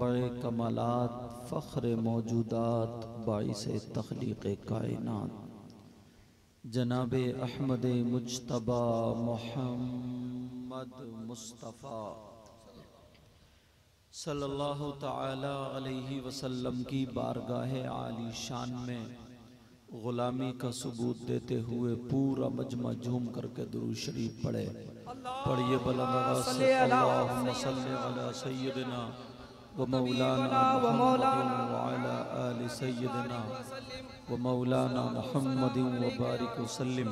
मंबअ कमालात फ़ख्र मौजूदात बाइस तख्लीक़ कायनात जनाब अहमद मुज्तबा मोहम्मद मुस्तफ़ा सल्लल्लाहु ताला अलैहि वसल्लम की बारगाह आली शान में ग़ुलामी का सबूत देते हुए पूरा मजमा झूम करके दुरूद शरीफ पढ़े। पढ़िए बुलंद से अल्लाहुम्मा सल्लि अला सय्यिदिना व मौलाना मुहम्मदिन व अला आलि सय्यिदिना व मौलाना मुहम्मदिन व बारिक वसल्लिम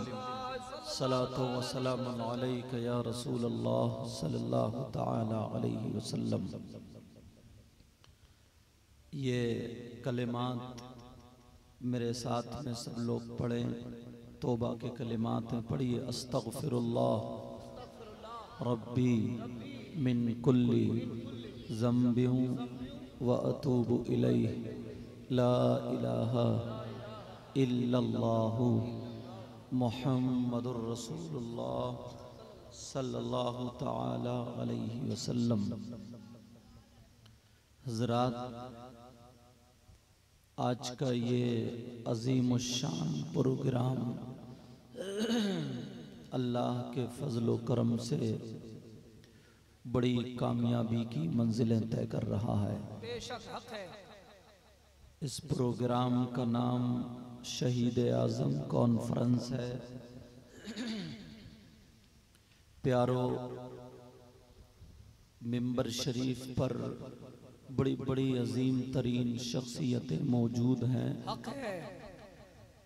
सलातो व सलामुन अलैका या रसूल अल्लाह सल्लल्लाहु ताला अलैहि वसल्लम। ये कलिमात मेरे साथ में सब लोग पढ़ें। तौबा के कलिमात हैं, पढ़िए। अस्तगफिरुल्लाह रब्बी मिन कुल्ली ज़म्बिन व अतूबु इलैहि ला इलाहा इल्लल्लाहु मुहम्मदुर रसूलुल्लाह सल्लल्लाहु ताला अलैहि वसल्लम। हज़रात, आज का ये अजीम शान प्रोग्राम अल्लाह के फजलो करम से बड़ी कामयाबी की मंजिलें तय कर रहा है। बेशक हक है। इस प्रोग्राम का नाम शहीद आज़म कॉन्फ्रेंस है। प्यारो, मिंबर शरीफ पर बड़ी बड़ी अजीम तरीन शख्सियतें मौजूद हैं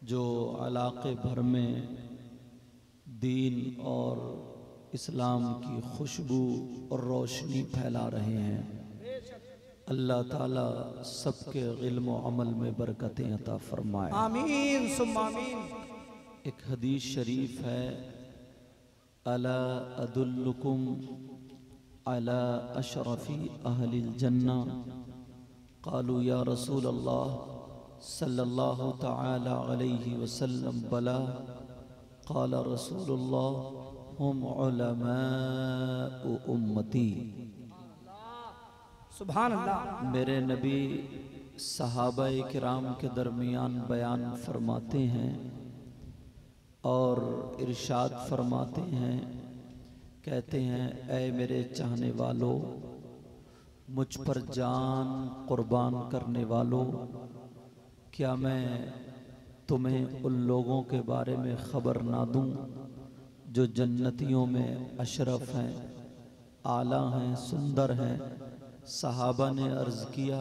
जो इलाके भर में दीन और इस्लाम की खुशबू और रोशनी फैला रहे हैं। अल्लाह ताला सबके इल्म व अमल में बरकतें अता फरमाए, आमीन सुम्मा आमीन। एक हदीस शरीफ है, अला अदुल्लुकुम अला अशरफी अहलिल जन्ना क़ालू या रसूल अल्लाह सल्लल्लाहु ताला अलैहि वसल्लम बला क़ाला रसूलुल्लाह हुम उलमाउ उम्मती। सुभान अल्लाह। मेरे नबी सहाबाए किराम के दरमियान बयान फरमाते हैं और इरशाद फरमाते हैं, कहते हैं, ऐ मेरे चाहने वालों, मुझ पर जान कुर्बान करने वालों, क्या मैं तुम्हें उन लोगों के बारे में ख़बर ना दूं जो जन्नतियों में अशरफ हैं, आला हैं, सुंदर हैं। सहाबा ने अर्ज़ किया,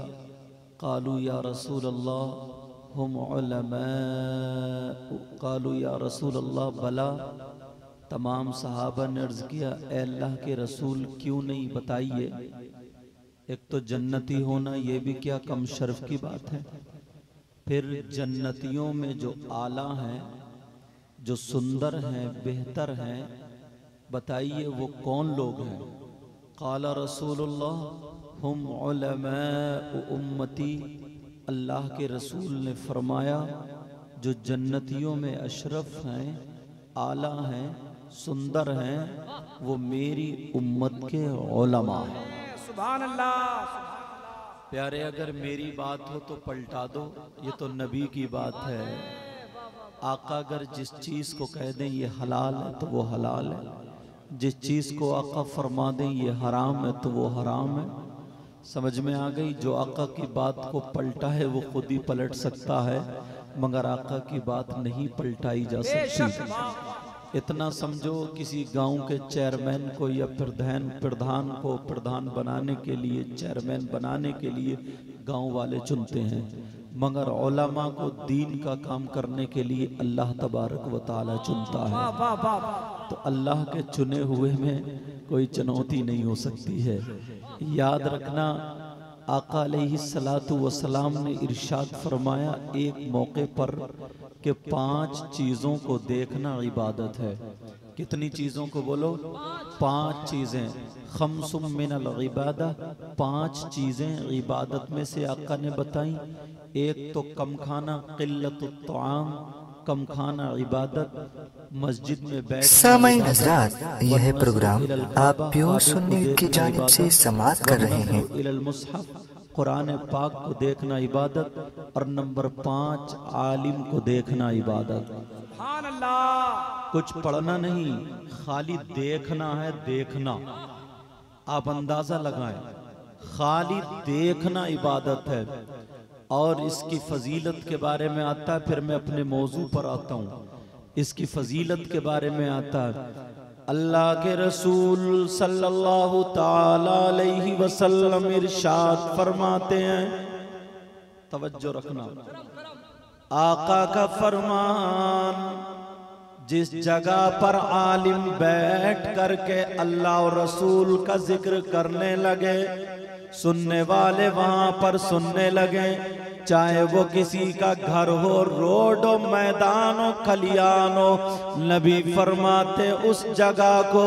क़ालू या रसूल अल्लाह हुम उलमा, क़ालू या रसूल अल्लाह बला। तमाम सहाबा ने अर्ज़ किया, ए अल्लाह के रसूल, क्यों नहीं, बताइए। एक तो जन्नती होना ये भी क्या कम शर्फ की बात है, फिर जन्नतियों में जो आला हैं, जो सुंदर हैं, बेहतर हैं, बताइए वो कौन लोग हैं। क़ाला रसूलुल्लाह हुम उलमाउ उम्मती। अल्लाह के रसूल ने फरमाया, जो जन्नतियों में अशरफ हैं, आला हैं, सुंदर हैं, वो मेरी उम्मत के उलमा हैं। सुभान अल्लाह। प्यारे, अगर मेरी बात हो तो पलटा दो, ये तो नबी की बात है। आका अगर जिस चीज़ को कह दें ये हलाल है तो वो हलाल है, जिस चीज़ को आका फरमा दें ये हराम है तो वो हराम है। समझ में आ गई? जो आका की बात को पलटा है वो खुद ही पलट सकता है, मगर आका की बात नहीं पलटाई जा सकती। इतना समझो, किसी गांव के चेयरमैन को या प्रधान को प्रधान बनाने के लिए, चेयरमैन बनाने के लिए गांव वाले चुनते हैं, मगर उलमा को दीन का काम करने के लिए अल्लाह तबारक व तआला चुनता है। तो अल्लाह के चुने हुए में कोई चुनौती नहीं हो सकती है। याद रखना, आका अलैहिस्सलातु वस्सलाम ने इरशाद फरमाया एक मौके पर कि 5 चीज़ों को देखना इबादत है। कितनी चीज़ों को बोलो? 5 चीज़ें। खम्सुम मिनल इबादा, 5 चीज़ें इबादत में से आका ने बताई। एक तो कम खाना, क़िल्लतुत तआम, कम खाना इबादत, मस्जिद में बैठ। सामाईन हज़रात, यह प्रोग्राम आप प्योर सुन्नी की जानिब से समाअत कर रहे हैं। इलल मुसहफ कुरान पाक को देखना इबादत, और नंबर 5 आलिम को देखना इबादत। सुभान अल्लाह। कुछ पढ़ना नहीं, खाली देखना है। देखना, आप अंदाजा लगाएं, खाली देखना इबादत है। और इसकी फजीलत के बारे में आता है, फिर मैं अपने मौजू पर आता हूँ। इसकी फजीलत के बारे में आता है, अल्लाह के रसूल सल्लल्लाहु ताला अलैहि वसल्लम इरशाद फरमाते हैं, तवज्जो रखना, आका का फरमान, जिस जगह पर आलिम बैठ करके अल्लाह और रसूल का जिक्र करने लगे, सुनने वाले वहां पर सुनने लगे, चाहे वो किसी का घर हो, रोड हो, मैदान हो, खलियान हो, नबी फरमाते उस जगह को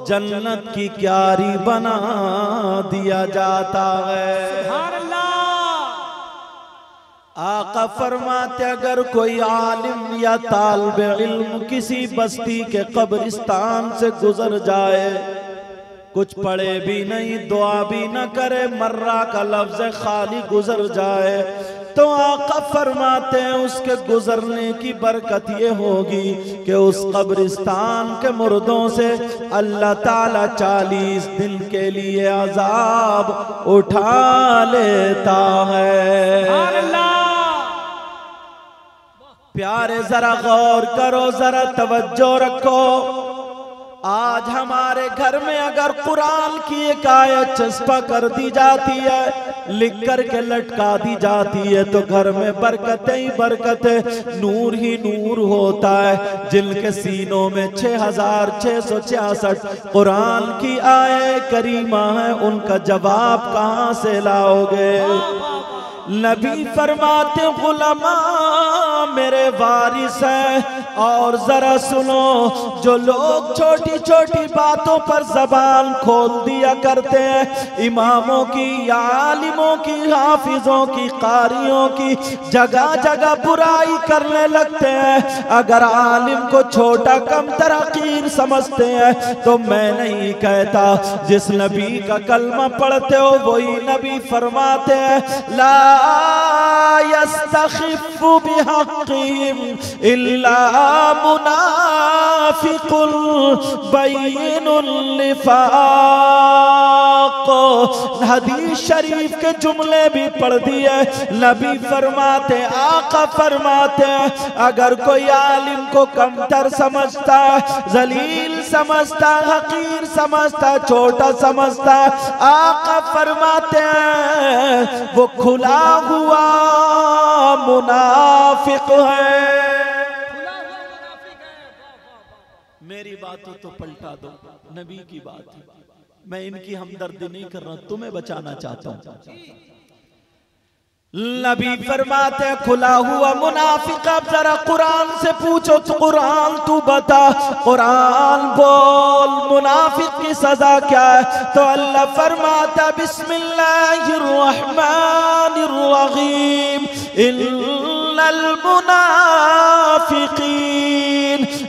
जन्नत की क्यारी बना दिया जाता है। सुभान अल्लाह। आका फरमाते अगर कोई आलिम या तालिबे इल्म किसी बस्ती के कब्रिस्तान से गुजर जाए, कुछ पढ़े भी नहीं, दुआ भी न करे, मर्रा का लफ्ज खाली गुजर जाए, तो आका फरमाते हैं उसके गुजरने की बरकत ये होगी कि उस कब्रिस्तान के मुर्दों से अल्लाह ताला 40 दिन के लिए अजाब उठा लेता है। प्यारे जरा गौर करो, जरा तवज्जो रखो। आज हमारे घर में अगर कुरान की एक आयत चस्पा कर दी जाती है, लिख कर के लटका दी जाती है, तो घर में बरकतें ही बरकतें, नूर ही नूर होता है। जिनके सीनों में 6666 कुरान की आयत करीमा है, उनका जवाब कहां से लाओगे? नबी फरमाते गुलामा मेरे वारिस है। और जरा सुनो, जो लोग छोटी छोटी बातों पर जबान खोल दिया करते हैं, इमामों की या आलिमों की, हाफिजों की, कारियों की, जगह जगह बुराई करने लगते हैं। अगर आलिम को छोटा कम तरकीर समझते हैं, तो मैं नहीं कहता, जिस नबी का कलमा पढ़ते हो वही नबी फरमाते हैं, ला यस्तखिफ़ु बिहक़्क़िहिम इल्ला मुनाफ़िक़ुन बय्यिनुन निफ़ाक़। हदीस शरीफ के जुमले भी पढ़ दिए। नबी फरमाते, आका फरमाते, अगर कोई आलिम को कमतर समझता, जलील समझता, हकीर समझता, छोटा समझता, आका फरमाते हैं वो खुला हुआ मुनाफिक है। मेरी बात तो पलटा दो, नबी की बात है। मैं इनकी हमदर्दी नहीं कर रहा, तुम्हें बचाना चाहता हूं। नबी फरमाते खुला हुआ मुनाफिक। अब जरा कुरान से पूछो, तो कुरान तू बता, कुरान बोल, मुनाफिक की सजा क्या है? तो अल्लाह फरमाता बिस्मिल्लाहिर रहमानिर रहीम, इन्नल मुनाफिकीन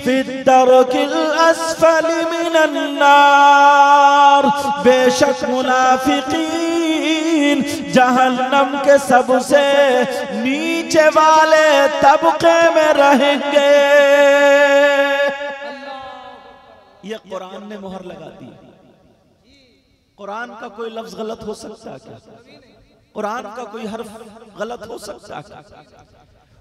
फिद्दरकिल अस्फली मिनन नार। बेशक मुनाफिकीन जहन्नम के सबसे नीचे वाले तबके में रहेंगे। ये कुरान ने मोहर लगा दी। कुरान का कोई लफ्ज गलत हो सकता है क्या? कुरान का कोई हर्फ गलत हो सकता है क्या?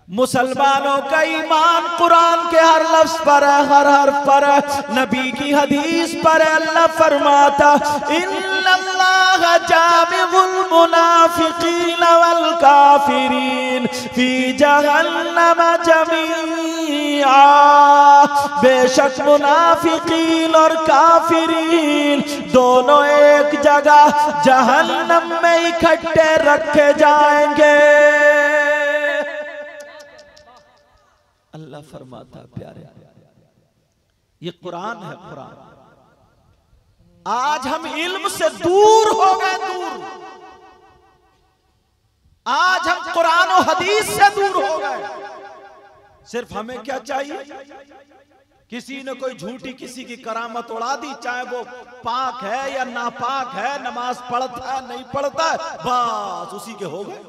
मुसलमानों का ईमान कुरान के हर लफ्ज पर है, हर हर्फ पर है, नबी की हदीस पर है। अल्लाह फरमाता इन्नल्लाह जामिउल मुनाफिकीन वल काफिरीन फी जहन्नम जमीआ। बेशक मुनाफिकीन और काफिरीन दोनों एक जगह जहन्नम में इकट्ठे रखे जाएंगे। अल्लाह फरमाता प्यारे, ये कुरान है, कुरान। आज हम इल्म से दूर हो गए, दूर। आज हम कुरान और हदीस से दूर हो गए। सिर्फ हमें क्या चाहिए किसी ने कोई झूठी किसी की करामत उड़ा दी, चाहे वो पाक है या नापाक है, नमाज पढ़ता है नहीं पढ़ता है, बस उसी के हो गए।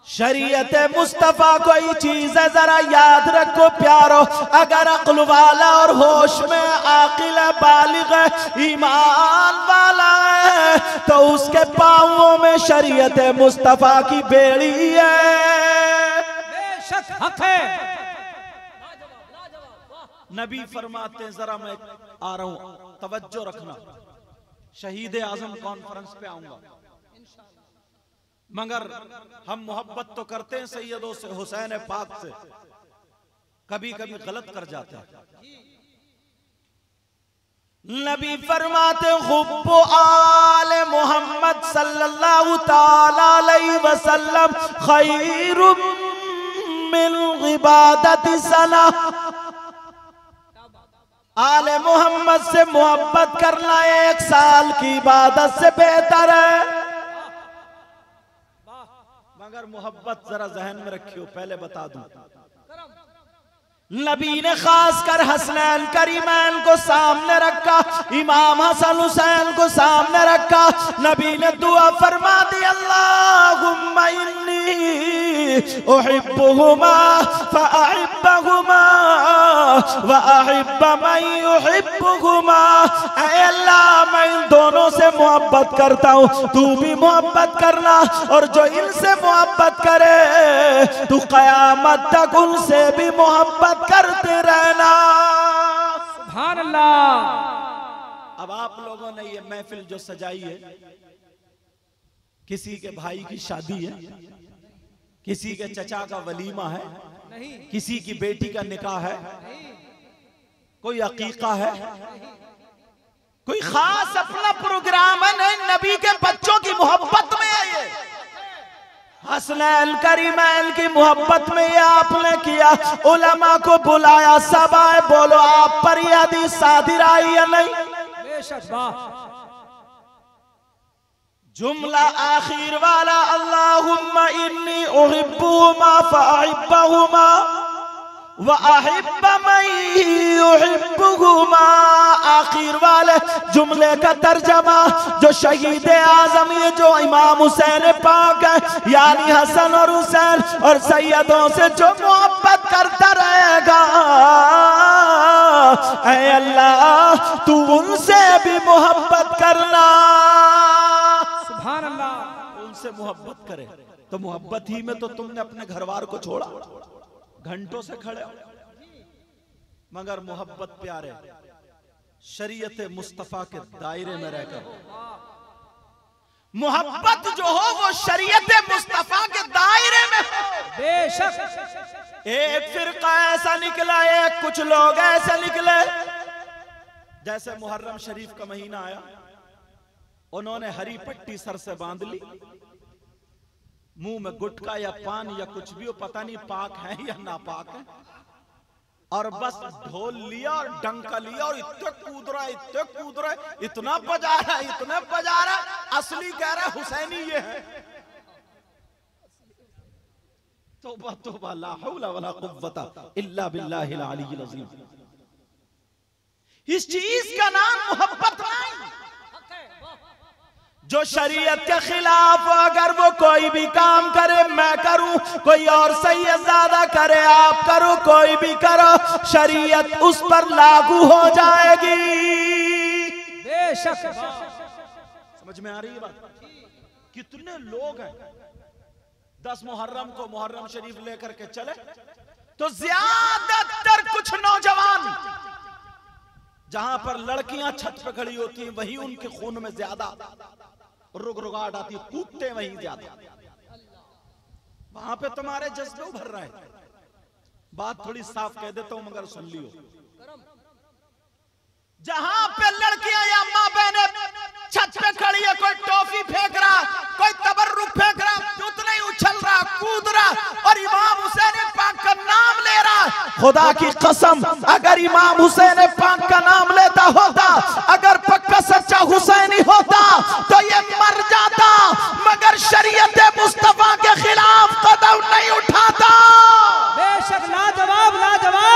शरीयत मुस्तफा कोई चीज है जरा याद रखो प्यारो, अगर अक्ल वाला और होश में आकिल बालिग ईमान वाला है तो उसके पांवों में शरीयत मुस्तफा की बेड़ी है। बेशक हक है। नबी फरमाते हैं, जरा मैं आ रहा हूं, तवज्जो रखना, शहीद आजम कॉन्फ्रेंस पे आऊंगा, मगर हम मोहब्बत तो करते हैं सैयदों से, हुसैन पाक से, कभी कभी गलत कर जाते हैं। नबी फरमाते हुब्बु आले मोहम्मद सल्लल्लाहु ताला अलैहि वसल्लम खैरुम मिन इबादति सना। आले मोहम्मद से मोहब्बत करना 1 साल की इबादत से बेहतर है। मगर मोहब्बत जरा जहन में रखियो, पहले बता दूं, नबी ने खासकर हसनैन करीमैन को सामने रखा, इमाम हसन हुसैन को सामने रखा। नबी ने दुआ फरमा दी, अल्लाहुम्मा इन्नी उहिब्बुहुमा फअहिब्बहुमा व अहिब्ब मन युहिब्बुहुमा। ऐ अल्लाह, मैं इन दोनों से मोहब्बत करता हूँ, तू भी मोहब्बत करना, और जो इनसे मोहब्बत करे तू कयामत तक उनसे भी मोहब्बत करते रहना। सुभान अल्लाह। अब आप लोगों ने ये महफिल जो सजाई है, किसी के भाई की शादी है, किसी के चचा का वलीमा है, किसी की बेटी का निकाह है, कोई अकीका है, कोई खास अपना प्रोग्राम है, नहीं, नबी के बच्चों की मोहब्बत में है ये। हसनैन करीमैन की मोहब्बत में ये आपने किया, उलमा को बुलाया, सब आए, बोलो आप पर ये हदीस सादिर आई या नहीं? बेशक। वाह। जुमला आखिर वाला, अल्लाहुम्मा इन्नी उहिब्बुहुमा फअहिब्बहुमा व अहिब्ब मन युहिब्बुहुमा। आखिर वाले जुमले का तर्जमा जो शहीद आजम, ये जो इमाम हुसैन पाक है, यानी हसन और हुसैन और सैयदों से जो मोहब्बत करता रहेगा, ऐ अल्लाह तू उनसे भी मोहब्बत करना। सुभान अल्लाह। उनसे मोहब्बत करे तो मोहब्बत ही में तो तुमने अपने घरवार को छोड़ा, घंटों से खड़े हो, मगर मोहब्बत प्यारे शरीयत मुस्तफा के दायरे में रहकर, मोहब्बत जो हो वो शरीयत मुस्तफा के दायरे में हो। बेशक। एक फिरका ऐसा निकला, एक कुछ लोग ऐसे निकले, जैसे मुहर्रम शरीफ का महीना आया, उन्होंने हरी पट्टी सर से बांध ली, मुंह में गुटखा या पान या कुछ भी हो, पता नहीं पाक है या नापाक है, और बस ढोल लिया और डंका लिया और इतने कूद रहा है, इतना बजा रहा है, इतने बजा रहा है, असली कह रहा है हुसैनी ये है। तौबा तौबा, ला हौला वला कुव्वता इल्ला बिल्लाहिल अलीय्यिल अज़ीम। इस चीज का नाम मोहब्बत नहीं। जो शरीयत के खिलाफ अगर वो कोई भी काम करे, मैं करूं, कोई और सैयदादा करे, आप करो, कोई भी करो, शरीयत उस पर लागू हो जाएगी। बेशक। समझ में आ रही है बात? कितने लोग हैं 10 मुहर्रम को मुहर्रम शरीफ लेकर के चले तो ज्यादातर कुछ नौजवान, जहां पर लड़कियां छत पे खड़ी होती हैं, वहीं उनके खून में ज्यादा रुगरुगाहट आती है, कूदते वहीं ज्यादा, वहां पे तुम्हारे जज्बे उभर रहे हैं। बात थोड़ी साफ कह देता हूं मगर सुन लियो, जहां पे लड़कियां या मां बहने छत पे खड़ी है, कोई टॉफी फेंक रहा, कोई तबर्रुक फेंक रहा, उतना ही उछल रहा, कूद रहा, और इमाम हुसैन पाक का नाम ले रहा। खुदा की कसम, अगर इमाम हुसैन पाक का नाम लेता होता, अगर पक्का सच्चा हुसैनी होता तो ये मर जाता, मगर शरीयत मुस्तफा के खिलाफ कदम नहीं उठाता। बेशक। लाजवाब, लाजवाब।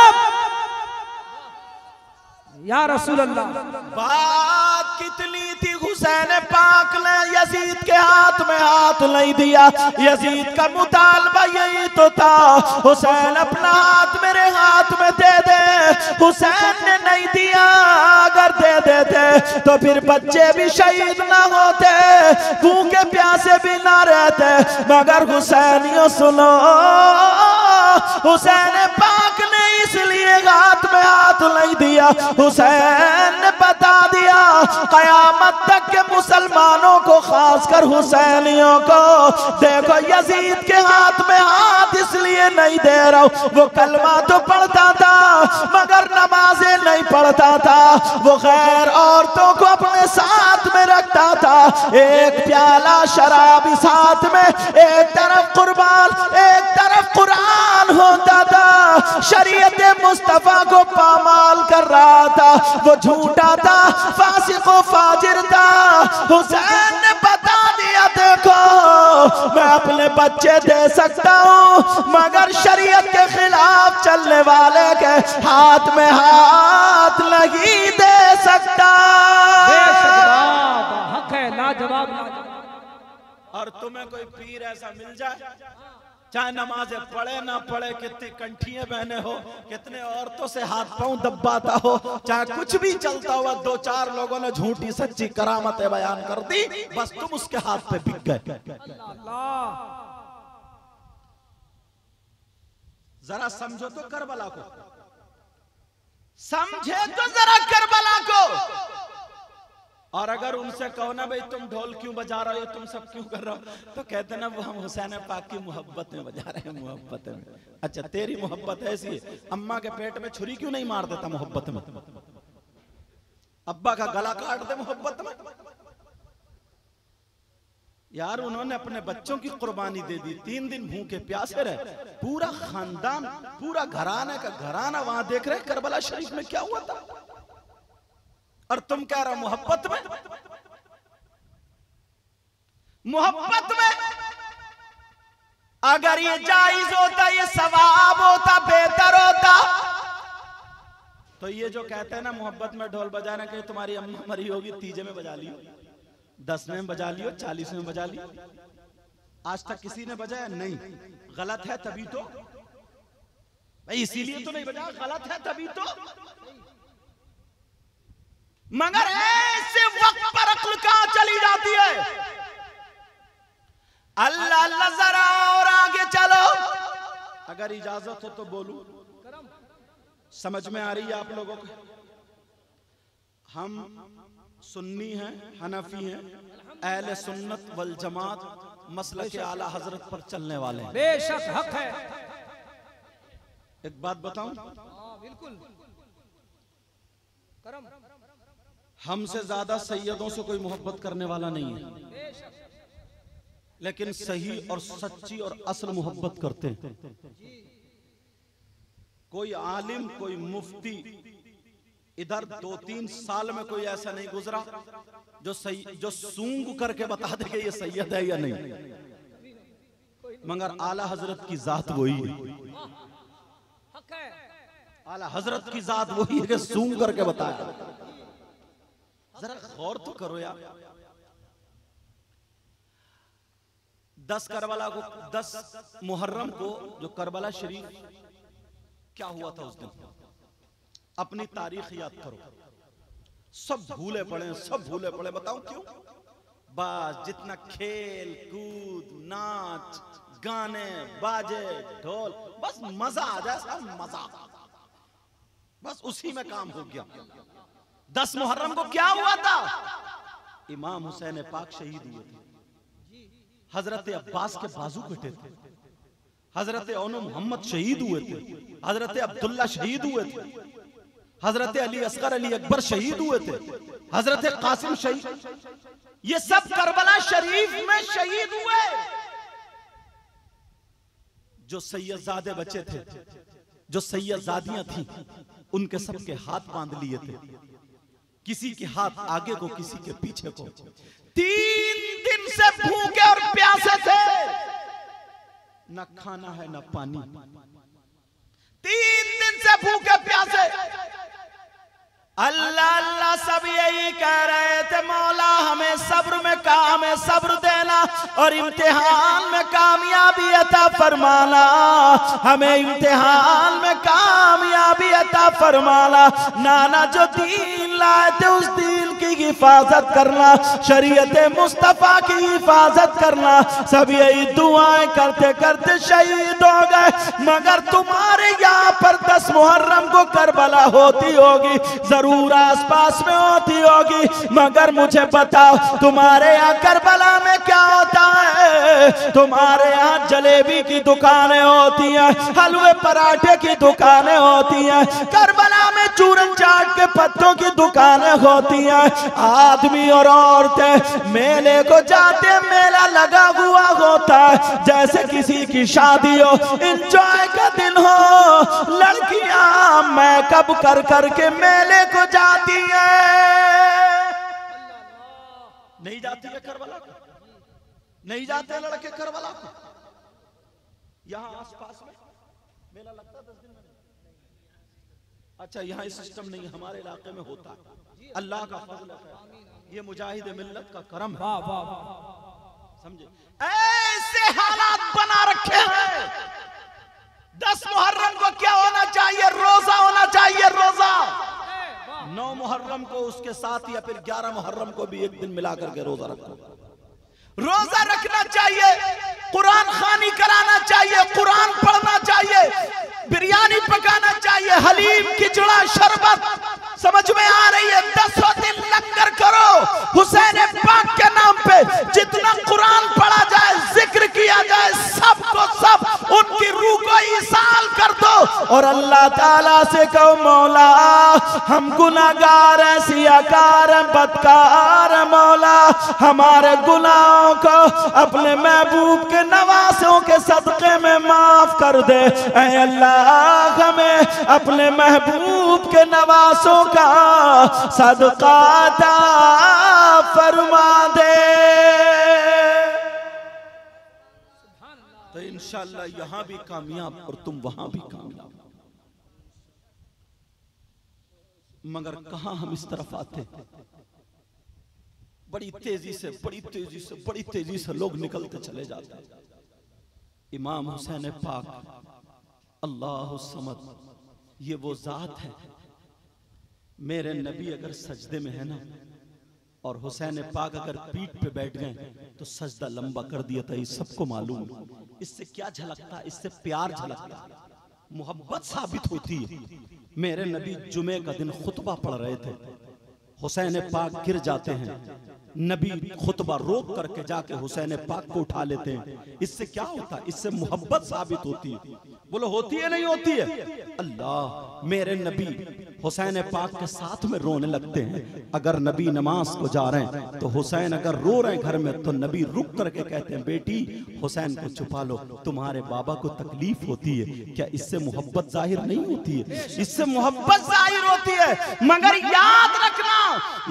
रसूल अल्लाह। बात कितनी थी, हुसैन पाक ने यजीद के हाथ में हाथ नहीं दिया। यजीद का मुतालबा यही तो था, हुसैन अपना हाथ मेरे हाथ में दे दे। हुसैन ने नहीं दिया, अगर दे देते तो फिर बच्चे भी शहीद ना होते, भूखे प्यासे भी ना रहते। मगर हुसैनियों सुनो, हुसैन पाक ने इसलिए हाथ में हाथ नहीं दिया। हुसैन ने बता दिया कयामत तक के मुसलमानों को, खासकर हुसैनियों को, देखो यजीद के हाथ में हाथ इसलिए नहीं दे रहा हूं, वो कलमा तो पढ़ता था मगर नमाजें नहीं पढ़ता था। वो गैर औरतों को अपने साथ में रखता था, एक प्याला शराब इस हाथ में, एक तरफ कुर्बान एक तरफ कुरान होता था। शरीयत मुस्तफा को पामाल कर रहा था, वो झूठा था, फासिक व फाजिर था। हुसैन ने बता दिया देखो मैं अपने बच्चे दे सकता हूं मगर शरीयत के खिलाफ चलने वाले के हाथ में हाथ नहीं दे सकता। हक है, लाजवाब। और तुम्हें कोई पीर ऐसा मिल जाए, चाहे नमाजें पढ़े ना पढ़े, कितनी कंठियां बहने हो, कितने औरतों से हाथ पांव दबाता हो, चाहे कुछ भी चलता हुआ, दो चार लोगों ने झूठी सच्ची करामतें बयान कर दी, बस तुम उसके हाथ पे बिक गए। जरा समझो तो करबला को, समझे तो जरा करबला को। और अगर उनसे कहो ना भाई तुम ढोल क्यों बजा रहे हो, तुम सब क्यों कर रहे हो, तो कहते ना वो हम हुसैन पाक की मोहब्बत में बजा रहे हैं, मोहब्बत में। अच्छा तेरी मोहब्बत ऐसी है, अम्मा के पेट में छुरी क्यों नहीं मार देता मोहब्बत में, अब्बा का गला काट दे मोहब्बत में। यार उन्होंने अपने बच्चों की कुर्बानी दे दी, 3 दिन भूखे प्यासे रहे, पूरा खानदान पूरा घराने का घराना वहां देख रहे करबला शरीफ में क्या हुआ था, और तुम कह रहे हो मोहब्बत में। मोहब्बत में अगर ये जायज होता, ये सवाब होता, बेहतर होता, तो ये जो कहते हैं ना मोहब्बत में ढोल बजाना, कि तुम्हारी अम्मा मरी होगी, तीजे में बजा लियो, 10 में बजा लियो, 40 में बजा लियो। आज तक किसी ने बजाया नहीं, गलत है तभी तो, इसीलिए तो नहीं बजाया, गलत है तभी तो। मगर ऐसे वक्त पर अक्ल कहां चली जाती है। अल्लाह अल्लाह, जरा और आगे चलो, अगर इजाजत हो तो बोलूं, समझ में आ रही है आप लोगों को। हम सुन्नी हैं, हनफी हैं, अहले सुन्नत वल जमात मसलक के आला हजरत पर चलने वाले हैं। बेशक हक है। एक बात बताऊं, बिल्कुल करम, हमसे ज्यादा सैयदों से कोई मोहब्बत करने वाला नहीं है, लेकिन सही और सच्ची और असल मोहब्बत करते हैं। कोई आलिम, कोई मुफ्ती इधर 2-3 साल में कोई ऐसा नहीं गुजरा जो सूंघ करके बता दे कि ये सैयद है या नहीं, मगर आला हजरत की जात वही है। आला हजरत की जात वही है कि सूंघ करके बताया। जरा गौर तो करो यार, 10 करबला को, 10 मुहर्रम को जो करबला शरीफ क्या हुआ था उस दिन, अपनी तारीख याद करो। सब भूले पड़े, सब भूले पड़े, बताऊं क्यों? बस जितना खेल कूद, नाच गाने, बाजे, ढोल, बस मजा आ जाए, सब मजा, बस उसी में काम हो गया। 10 मुहर्रम को क्या हुआ था? इमाम हुसैन पाक शहीद हुए थे, हजरत अब्बास के बाजू कटे थे, हजरत ओनो मोहम्मद शहीद हुए थे, हजरत अब्दुल्ला शहीद हुए थे, हजरत अली असगर अली अकबर शहीद हुए थे, हजरत कासिम शहीद, ये सब करबला शरीफ में शहीद हुए। जो सैयदजादे बचे थे, जो सैयदजादियां थी, उनके सबके हाथ बांध लिए थे, किसी के हाथ आगे को, किसी के पीछे को। 3 दिन से भूखे और प्यासे थे, न खाना है न पानी। 3 दिन से भूखे प्यासे। अल्लाह अल्लाह सब यही कह रहे थे, मौला हमें सब्र में काम है, सब्र देना और इम्तिहान में कामयाबी अता फरमाना, हमें इम्तिहान में कामयाबी अता फरमाना। नाना जो दीन लाए थे उस दीन की हिफाजत करना, शरीयत मुस्तफा की हिफाजत करना। सब यही दुआएं करते करते शहीद हो गए, मगर तुम्हारे यहाँ पर 10 मुहर्रम को करबला होती होगी, जरूर आसपास में होती होगी, मगर मुझे बताओ तुम्हारे यहाँ करबला में क्या होता है? तुम्हारे यहाँ जलेबी की दुकानें होती हैं, हलवे पराठे की दुकानें होती हैं, करबला में चूरन चाट के पत्तों की दुकानें होती हैं। आदमी और औरतें मेले को जाते, मेला लगा हुआ होता है जैसे किसी की शादी हो, एंजॉय का दिन हो। लड़कियां मेकअप कर करके मेले को जाती है, नहीं जाती है करबला को? नहीं जाते लड़के करबला को? यहाँ आसपास में मेला लगता 10 दिन में? अच्छा, यहाँ इस सिस्टम नहीं, हमारे इलाके में होता है। अल्लाह का फजल है, ये मुजाहिद मिल्लत का करम है। समझे? ऐसे हालात बना रखे हैं। 10 मुहर्रम को क्या होना चाहिए? रोजा होना चाहिए, रोजा। 9 मुहर्रम को उसके साथ या फिर 11 मुहर्रम को भी एक दिन मिलाकर के रोजा रखो। रोजा रखना चाहिए, कुरान खानी कराना चाहिए, कुरान पढ़ना चाहिए, बिरयानी पकाना चाहिए, हलीम खिचड़ा शरबत, समझ में आ रही है? 10 दिन लंगर करो हुसैन पाक के नाम पे, जितना कुरान पढ़ा जाए, जिक्र किया जाए, सबको सब उनकी रूह को ईसाल कर दो और अल्लाह ताला से कहो मौला हम गुनाहगार हैं, सियाकार हैं, बदकार हैं, मौला हमारे गुनाहों को अपने महबूब के नवासों के सदक़े में माफ कर दे। ऐ अल्लाह हमें अपने महबूब के नवासों का सदका अता फरमा दे। तो इंशाअल्लाह यहां भी कामयाब और तुम वहां भी कामयाब। मगर कहां हम इस तरफ आते, बड़ी तेजी से बड़ी तेजी से बड़ी तेजी से लोग निकलते चले जाते हैं। इमाम हुसैन पाक अल्लाह समद, ये वो जात है। मेरे नबी अगर सजदे में है ना, और हुसैन पाक अगर पीठ पे बैठ गए तो सजदा लंबा कर दिया था, ये सबको मालूम। इससे क्या झलकता? इससे प्यार झलकता, मोहब्बत साबित होती है। मेरे नबी जुमे का दिन खुतबा पढ़ रहे थे, हुसैन पाक गिर जाते हैं, नबी खुतबा रोक करके जाके हुसैन पाक को उठा लेते हैं। इससे क्या होता है? इससे मोहब्बत साबित होती है। बोलो होती है नहीं होती है? अल्लाह, मेरे नबी हुसैन पाक के साथ में रोने लगते हैं। अगर नबी नमाज को जा रहे हैं तो हुसैन अगर रो रहे हैं घर में, तो नबी रुक करके कहते हैं बेटी हुसैन को छुपा लो, तुम्हारे बाबा को तकलीफ होती है। क्या इससे मोहब्बत जाहिर नहीं होती है? इससे मोहब्बत जाहिर होती है। मगर याद रखना,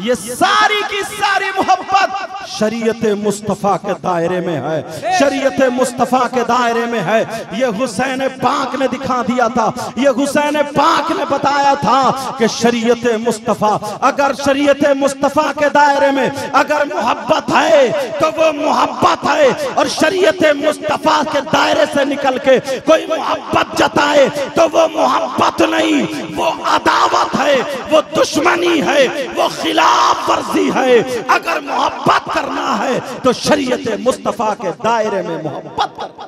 ये सारी की सारी मोहब्बत शरीयत मुस्तफा के दायरे में है, शरीयत मुस्तफा के दायरे में है। ये हुसैन पाक ने दिखा दिया था, ये हुसैन पाक ने बताया था कि शरीयत मुस्तफा, अगर शरीयत मुस्तफा के दायरे में अगर मोहब्बत है तो वो मोहब्बत है, और शरीयत मुस्तफा के दायरे से निकल के कोई मोहब्बत जताए तो वो मोहब्बत नहीं, वो अदावत है, वो दुश्मनी है, वो खिलाफ वर्जी है। अगर मोहब्बत करना है तो शरीयत मुस्तफा के दायरे में मोहब्बत करना।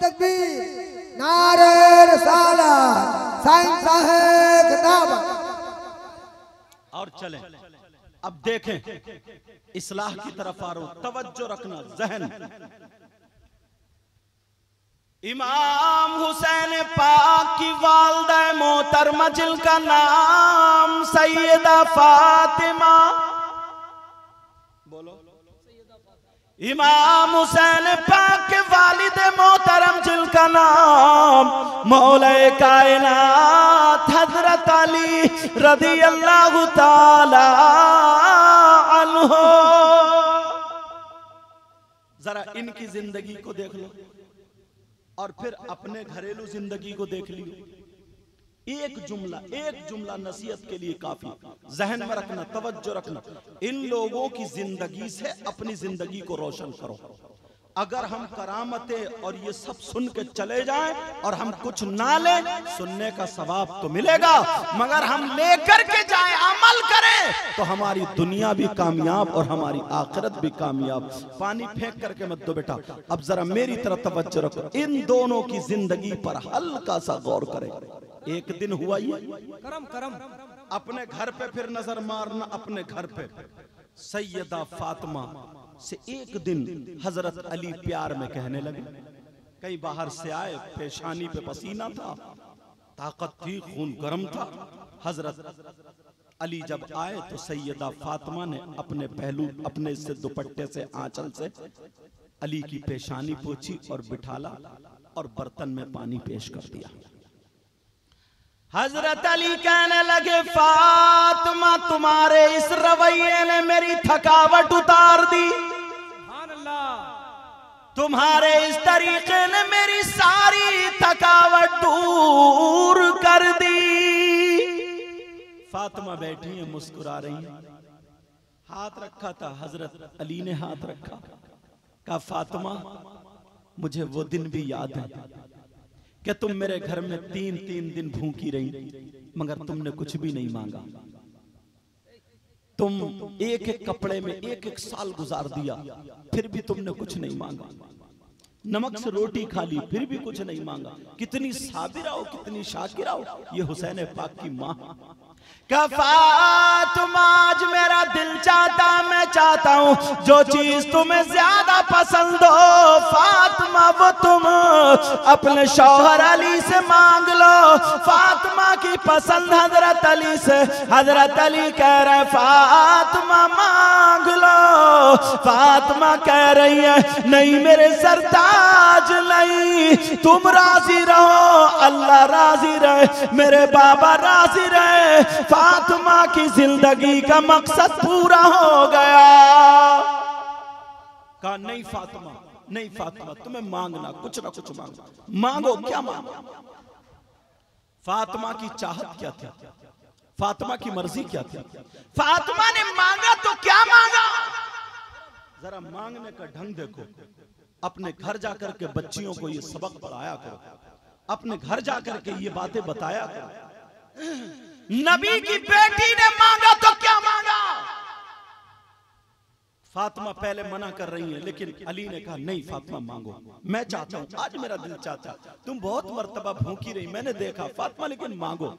तकबीर, नारे रिसालत, साईं साहब खिताब। और चलें अब देखें, इस्लाह की तरफ आ रहा हूं, तवज्जो रखना जहन। इमाम हुसैन पाक की वालिदा मोहतरमा जिनका नाम सैयदा फातिमा, बोलो, इमाम हुसैन पाक के वालिद मोहतरम जिनका नाम मौला कायनात हजरत अली रज़ी अल्लाह ताला अन्हु। जरा इनकी जिंदगी को देख लो और फिर अपने घरेलू जिंदगी को देख लियो। एक जुमला नसीहत के लिए काफी, जहन में रखना, तवज्जो रखना। इन लोगों की जिंदगी से अपनी जिंदगी को रोशन करो। अगर हम करामतें और ये सब सुन के चले जाएं और हम कुछ ना लें, सुनने का सवाब तो मिलेगा, मगर हम लेकर के जाएं, अमल करें, तो हमारी दुनिया भी कामयाब और हमारी आखिरत भी कामयाब। पानी फेंक करके मत दो बेटा, अब जरा मेरी तरफ तवज्जो रखो। इन दोनों की जिंदगी पर हल्का सा गौर करें। एक दिन हुआ ये करम अपने घर पे, फिर नजर मारना अपने घर पे, सैयदा फातिमा से एक दिन हजरत अली प्यार में कहने लगे। कहीं बाहर से आए, पेशानी पे पसीना था, ताकत थी, खून गर्म था। हजरत अली जब आए तो सैयदा फातिमा ने अपने पहलू, अपने से दुपट्टे से, आंचल से अली की पेशानी पोंछी और बिठाला और बर्तन में पानी पेश कर दिया। हजरत अली कहने लगे, फातिमा तुम्हारे इस रवैये ने मेरी थकावट उतार दी, तुम्हारे इस तरीके ने मेरी सारी थकावट दूर कर दी। फातिमा बैठी है, मुस्कुरा रही है, हाथ रखा था, हजरत अली ने हाथ रखा, कहा फातिमा मुझे वो दिन भी याद है कि तुम मेरे घर में 3 दिन भूखी रही, मगर तुमने कुछ भी नहीं मांगा। तुम एक कपड़े में एक साल गुजार दिया, फिर भी तुमने कुछ नहीं मांगा। नमक से रोटी खा ली, फिर भी कुछ नहीं मांगा। कितनी साबिरा हो, कितनी शाकिरा हो ये हुसैन पाक की माँ। फातिमा आज मेरा दिल चाहता, मैं चाहता हूँ जो चीज तुम्हें ज्यादा पसंद हो फातिमा, वो तुम अपने शौहर अली से मांग लो। फातिमा की पसंद हजरत अली से, हजरत अली कह रहे फातिमा मांग लो। फातिमा कह रही है नहीं मेरे सरताज नहीं, तुम राजी रहो, अल्लाह राजी रहे, मेरे बाबा राजी रहे। फातिमा की जिंदगी का मकसद पूरा हो गया। कहा नहीं फातिमा, नहीं फातिमा, तुम्हें मांगना कुछ ना कुछ मांगो, क्या मांगो? फातिमा की चाहत क्या थी, फातिमा की मर्जी क्या थी? फातिमा ने मांगा तो क्या मांगा, जरा मांगने का ढंग देखो। अपने घर जाकर के बच्चियों को ये सबक पढ़ाया करो, अपने घर जाकर के ये बातें बताया करो। नबी की बेटी ने मांगा तो क्या मांगा? फातिमा पहले मना कर रही है, लेकिन अली ने कहा नहीं फातिमा मांगो, मैं चाहता हूं, आज मेरा दिल चाहता, तुम बहुत मर्तबा भूखी रही, मैंने देखा फातिमा, लेकिन मांगो।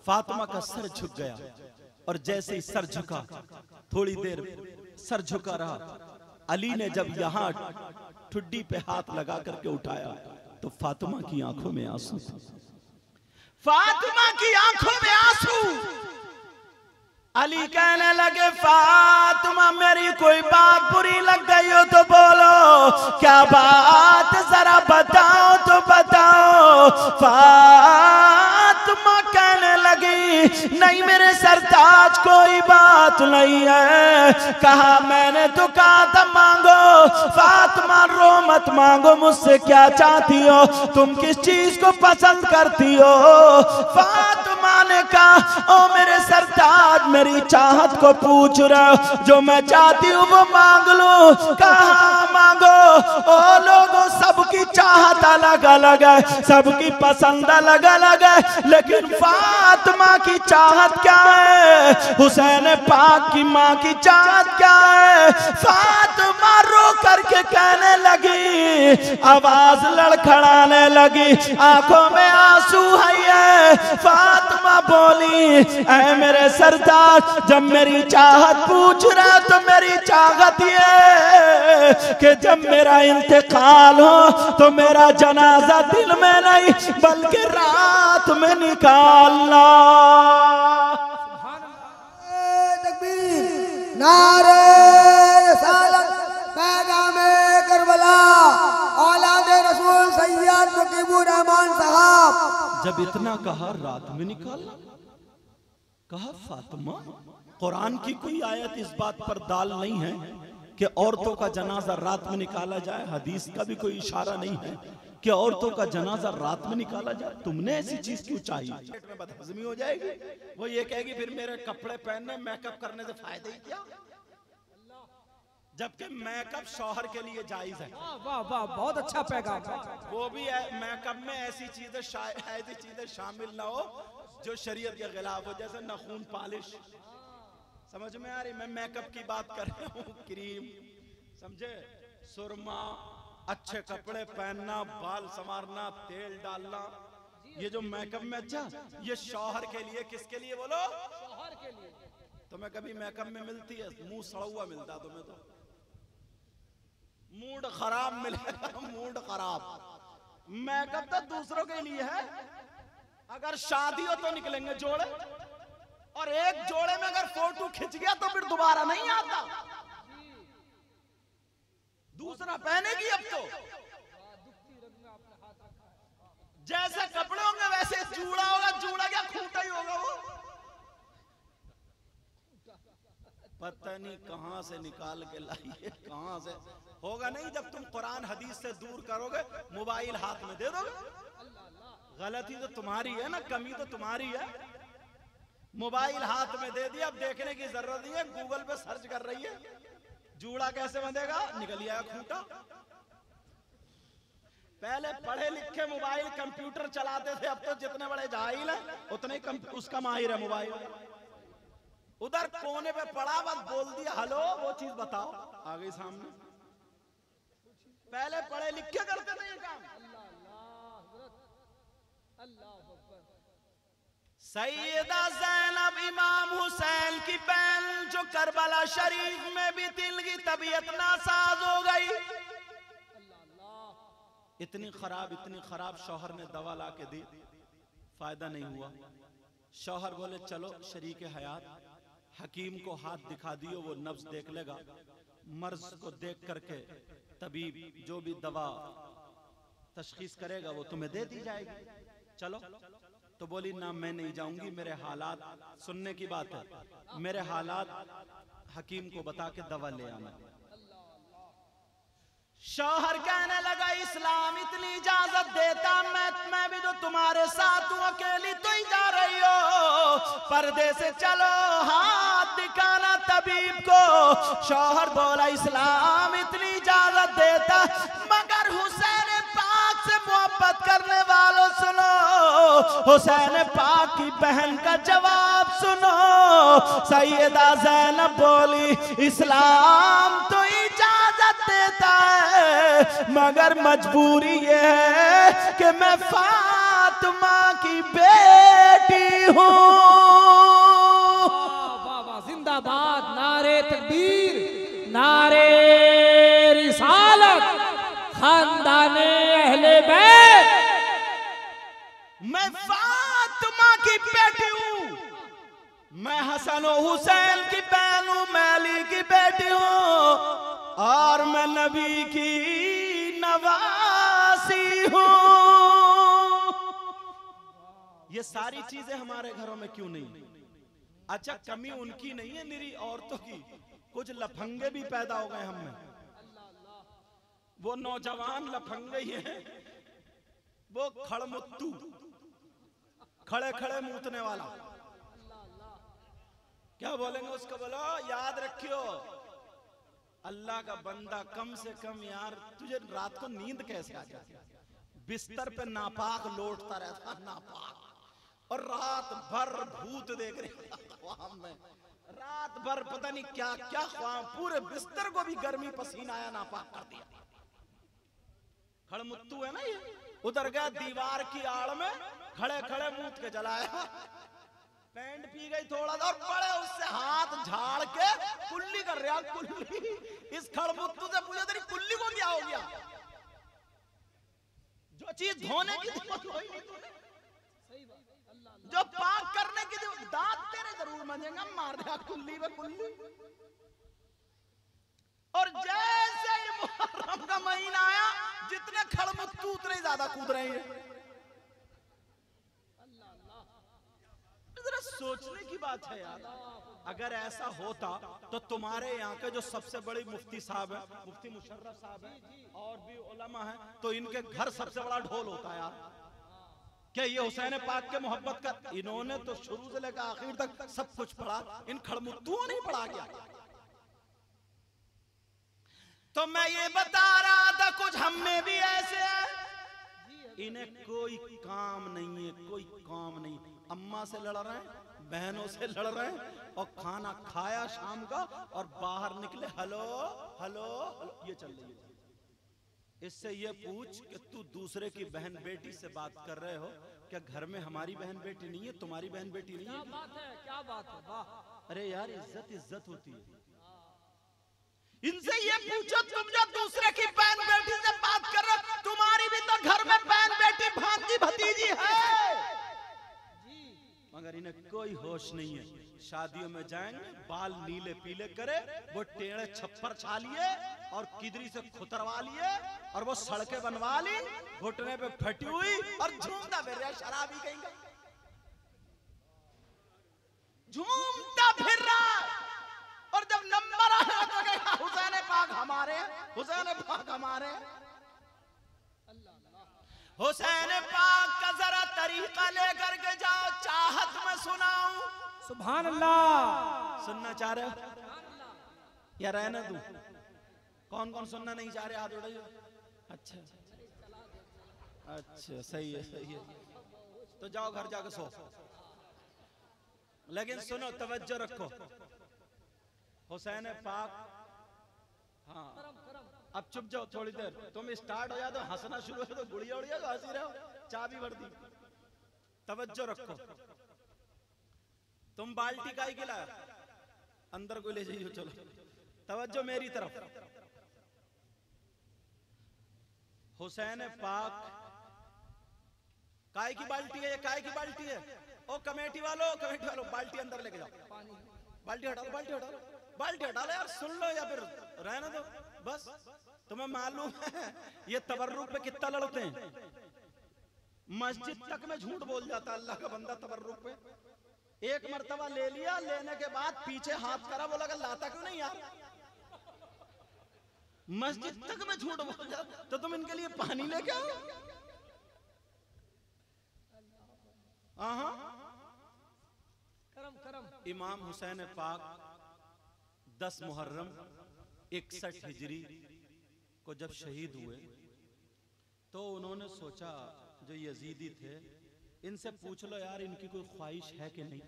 फातिमा का सर झुक गया, और जैसे ही सर झुका, थोड़ी देर सर झुका रहा, अली ने जब यहां ठुड्डी पे हाथ लगा करके उठाया तो फातिमा की आंखों में आंसू, फातिमा की आंखों में आंसू। अली कहने लगे फातिमा मेरी कोई बात बुरी लग गई हो तो बोलो, क्या बात जरा बताओ तो बताओ। फातिमा कहने लगी नहीं मेरे सरताज कोई बात नहीं है, कहा मैंने तो कहा था मांगो। फातिमा रो मत, मांगो, मुझसे क्या चाहती हो, तुम किस चीज को पसंद करती हो? फातिमा ने कहा ओ मेरे सरताज मेरी चाहत को पूछ रहा हूं, जो मैं चाहती हूँ वो मांग लूं, कहाँ मांगो? ओ लोगों सबकी चाहत अलग अलग है, सबकी पसंद अलग अलग है, लेकिन फातिमा की चाहत क्या है, हुसैन पाक की माँ की चाहत क्या है? फातिमा रो करके कहने लगी, आवाज लड़खड़ाने लगी, आंखों में आंसू है। फातिमा बोली ऐ मेरे सरदार, जब मेरी चाहत पूछ रहा तो मेरी चाहत ये कि जब मेरा इंतकाल हो तो मेरा जनाजा दिन में नहीं बल्कि रात में निकालना। तकबीर, नारे रिसालत, पैगामे करबला, औलादे रसूल सैयद मुकीबुर रहमान साहब। जब इतना कहा रात में निकालना, कहा फातिमा कुरान की कोई आयत इस बात पर दाल नहीं है कि औरतों का जनाजा रात में निकाला जाए, हदीस का भी कोई इशारा नहीं है कि औरतों का जनाजा रात में निकाला जाए। तुमने ऐसी चीज क्यों चाहिए? पेट में बदहजमी हो जाएगी, वो ये कहेगी फिर मेरे कपड़े पहनने मेकअप करने से फायदा ही क्या, जबकि मेकअप शौहर के लिए जायज है। वाह वाह, बहुत अच्छा पैगाम। वो भी मेकअप में ऐसी चीजें शामिल ना हो जो शरीयत के खिलाफ हो, जैसे नाखून पॉलिश। समझ में आ रही? मैं मेकअप की बात कर रहा हूँ, क्रीम, समझे, सुरमा, अच्छे कपड़े पहनना, बाल संवारना, तेल डालना, ये जो मेकअप में, अच्छा ये शौहर के लिए, किसके लिए बोलो? शौहर के लिए। तुम्हें कभी मेकअप में मिलती है? मुंह सड़ा हुआ मिलता तुम्हें, तो मूड खराब मिलेगा, मूड खराब। मेकअप तो दूसरों के लिए है, अगर शादी हो तो निकलेंगे जोड़े, और एक जोड़े में अगर फोटो खिंच गया तो फिर दोबारा नहीं आता, दूसरा पहनेगी। अब तो जैसे कपड़े होंगे वैसे जूड़ा होगा, जूड़ा क्या खूंटा ही होगा वो, पता नहीं कहां से निकाल के लाइए, कहां से होगा नहीं। जब तुम कुरान हदीस से दूर करोगे, मोबाइल हाथ में दे दोगे, गलती तो तुम्हारी है ना, कमी तो तुम्हारी है। मोबाइल हाथ में दे दिया, अब देखने की जरूरत नहीं है, गूगल पे सर्च कर रही है, जूड़ा कैसे बंधेगा, निकल आया खूंटा। पहले पढ़े लिखे मोबाइल कंप्यूटर चलाते थे, अब तो जितने बड़े जाहिल हैं उतने ही उसका माहिर है मोबाइल। उधर कोने पे पड़ा, बस बोल दिया हेलो, वो चीज बताओ, आ गई सामने। पहले पढ़े लिखे करते थे ये काम। सैयदा ज़ैनब इमाम हुसैन की बहन, जो करबला शरीफ में भी दिल की तबीयत नासाज हो गई। इतनी खराब शौहर ने दवा ला के दी, फायदा नहीं हुआ। शौहर बोले चलो शरीक हयात, हकीम को हाथ दिखा दियो, वो नफ्स देख लेगा, मर्ज को देख करके तबीब जो भी दवा तशखीस करेगा वो तुम्हें दे दी जाएगी, चलो। तो बोली ना मैं नहीं जाऊंगी, मेरे हालात सुनने की बात है, मेरे हालात हकीम को बता के दवा ले आना। शौहर कहने लगा इस्लाम इतनी इजाजत देता, मैं भी जो तुम्हारे साथ हूं, अकेली तो ही जा रही हो, पर्दे से चलो, हाथ दिखाना तबीब को। शौहर बोला इस्लाम इतनी इजाजत देता, मगर हुसैन पाक से मोहब्बत करने वालों सुनो, हुसैन पाक की बहन का जवाब सुनो। सैयदा ज़ैनब बोली इस्लाम तो इजाजत देता है, मगर मजबूरी ये है कि मैं फातिमा की बेटी हूँ। जिंदाबाद, नारे तकबीर, नारे रिसालत, खानदाने अहले बैत। मैं फातिमा की बेटी हूँ, मैं हसन और हुसैन की बहन हूँ, मैं अली की बेटी हूँ, और मैं नबी की नवासी हूँ। ये सारी चीजें हमारे घरों में क्यों नहीं? अच्छा, कमी उनकी नहीं है, निरी औरतों की। कुछ लफंगे भी पैदा हो गए हम में, वो नौजवान लफंगे ही हैं, वो खड़मुत्तू, खड़े खड़े मूतने वाला। क्या बोलेंगे उसको? बोलो याद रखियो, अल्लाह का बंदा, कम से कम यार तुझे रात को नींद कैसे आ जाती? बिस्तर पे नापाक लौटता रहता, नापाक, और रात भर भूत देख रहे ख्वाब में, रात भर पता नहीं क्या क्या ख्वाब, पूरे बिस्तर को भी गर्मी पसीना आया, नापाक कर दिया। खड़मुत्तू है ना ये। उधर गया दीवार की आड़ में, खड़े खड़े मूत के जलाया, पैंट पी गई थोड़ा सा, और बड़े उससे हाथ झाड़ के कुल्ली कर रहा, कुल्ली। इस खड़मुत्तू से पूछा तेरी कुल्ली को क्या हो गया? जो चीज धोने की थी वो धोई नहीं तूने, जो पाक करने की थी, दांत तेरे जरूर मंजेंगे, मार दिया कुल्ली में कुल्ली। और जैसे ही मुहर्रम का महीना आया, जितने खड़मुत्तू उतने ज्यादा कूद रहे हैं। सोचने की बात है यार। अगर ऐसा होता तो तुम्हारे यहाँ के जो सबसे बड़ी मुफ्ती साहब है, मुफ्ती मुशर्रफ साहब है, और भी उलमा है, तो इनके घर सबसे बड़ा ढोल होता है यार। क्या ये हुसैन पाक के मोहब्बत का, इन्होंने तो शुरू से लेकर आखिर तक सब कुछ पढ़ा, इन खड़मुत्तुओं नहीं पढ़ा गया। तो मैं ये बता रहा था कुछ हम में भी ऐसे है, इन्हें कोई काम नहीं है, कोई काम नहीं। अम्मा से लड़ रहे हैं, बहनों से लड़ रहे हैं, और खाना खाया शाम का और बाहर निकले हेलो हेलो हेलो ये चल रही है। इससे ये पूछ कि तू दूसरे की बहन बेटी से बात कर रहे हो, क्या घर में हमारी बहन बेटी नहीं है, तुम्हारी बहन बेटी नहीं है? क्या बात है, क्या बात है, वाह। अरे यार इज्जत इज्जत होती है। इनसे ये पूछो तुम जो दूसरे की बहन बेटी से बात कर रहे हो, तुम्हारी भी तो घर में बहन बेटी भांजी भतीजी है। मगर इन्हें कोई होश नहीं है। शादियों में जाएंगे, बाल नीले पीले करे, वो टेढ़े छप्पर छा लिए और किदरी से खुतरवा लिए, और वो सड़कें बनवा ली, घुटने पे फटी हुई और झूमता फिर रहा है, शराबी कहेंगे झूमता फिर रहा है। और जब नंबर आया तो कहेगा हुसैन पाक हमारे, हुसैन पाक हमारे। हुसैन पाक का जरा तरीका लेकर के जाओ, चाहत में सुनाऊं। सुभान अल्लाह। सुनना चाह रहे हो या रहने दूं? कौन कौन सुनना नहीं चाह रहे हाथ उठाइए। अच्छा अच्छा सही है सही है, तो जाओ घर जाकर सो। लेकिन सुनो, तवज्जो रखो। हुसैन पाक, हाँ अब चुप जाओ थोड़ी देर। तुम स्टार्ट हो जाओ तो हंसना शुरू हो तो गुड़िया उड़िया तो हंसी रहे हो, चाबी भर दी। तवज्जो रखो। तुम बाल्टी का ही गिला अंदर को ले जाइए, चलो तवज्जो मेरी तरफ। हुसैन पाक काय की बाल्टी है, ये काय की बाल्टी है? ओ कमेटी वालों बाल्टी अंदर लेके जाओ। बाल्टी हटा लो, बाल्टी हटा लो, बाल्टी हटा लो यार। सुन लो या फिर रहने दो बस। तुम्हें मालूम है ये तबर्रुक पे कितना लड़ते हैं? मस्जिद तक में झूठ बोल जाता अल्लाह का बंदा तबर्रुक पे। एक मर्तबा ले लिया, लेने के बाद पीछे हाथ करा, बोला कि लाता क्यों नहीं यार? मस्जिद तक में झूठ बोल जाता। तो तुम इनके लिए पानी लेके आओ। करम करम। इमाम हुसैन पाक 10 मुहर्रम 61 हिजरी को जब शहीद हुए तो उन्होंने सोचा, जो यजीदी थे, इनसे पूछ लो यार इनकी कोई ख्वाहिश है कि नहीं।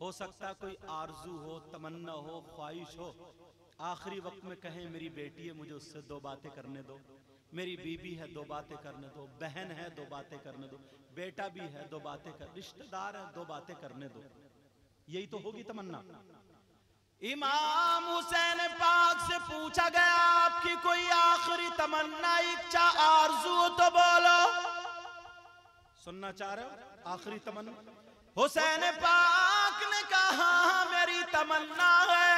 हो सकता कोई आरजू हो, तमन्ना हो, ख्वाहिश हो। आखिरी वक्त में कहें मेरी बेटी है, मुझे उससे 2 बातें करने दो, मेरी बीबी है 2 बातें करने दो, बहन है 2 बातें करने दो, बेटा भी है 2 बातें कर, रिश्तेदार है 2 बातें करने दो। यही तो होगी तमन्ना। इमाम हुसैन पाक से पूछा गया आपकी कोई आखिरी तमन्ना, इच्छा, आरज़ू तो बोलो। सुनना चाह रहे हो आखिरी तमन्ना? हुसैन पाक ने कहा मेरी तमन्ना है,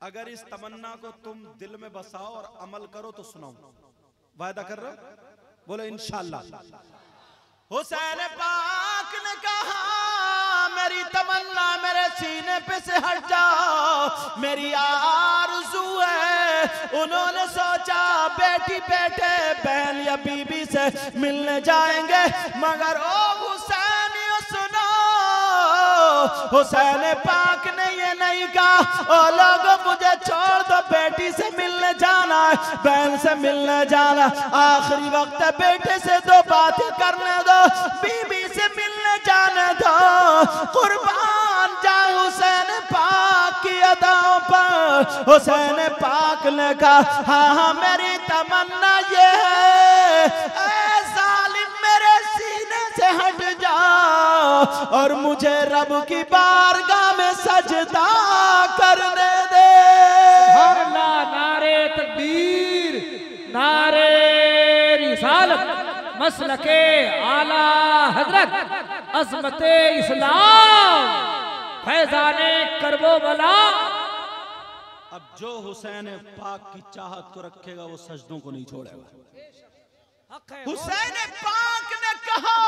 अगर इस तमन्ना को तुम दिल में बसाओ और अमल करो तो सुनाओ। वायदा कर रहे हो? बोलो इंशाअल्लाह। हुसैन पाक ने कहा मेरी तमन्ना मेरे सीने पे से हट जाओ, मेरी आरज़ू है। उन्होंने सोचा बेटी बेटे बहन या बीबी से मिलने जाएंगे, मगर ओ हुसैन सुनो, हुसैन पाक ने ये नहीं कहा ओ लोगों मुझे छोड़ दो, बेटी से मिलने जाना है, बहन से मिलने जाना, आखिरी वक्त बेटे से 2 बातें करने दो, बीबी से मिलने जाने दो। कुर्बान जाए हुसैन पाक की अदाओं पर। हुसैन पाक ने कहा हाँ मेरी तमन्ना ये है, ऐ जालिम मेरे सीने से हट जाओ और मुझे रब की बारगाह में सजदा करने दे। नारे तकबीर, नारे रिसालत, मसलके आला हजरत, अज़मते इस्लाम, फैज़ाने करबो बला। अब जो हुसैन पाक की चाहत को रखेगा वो सजदों को नहीं छोड़ेगा। हुसैन पाक ने कहा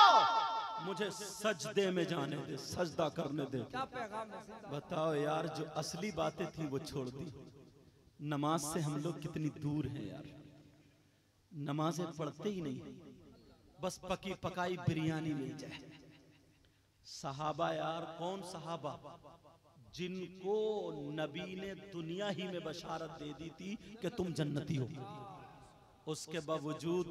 मुझे सजदे में जाने दे, सजदा करने दे। क्या पैगाम है? बताओ यार, जो असली बातें थी वो छोड़ दी। नमाज से हम लोग कितनी दूर हैं यार। नमाजें पढ़ते ही नहीं, बस पकी पकाई बिरयानी मिल जाए। सहाबा यार, कौन सहाबा जिनको नबी ने दुनिया ही में बशारत दे दी थी कि तुम जन्नती हो, उसके बावजूद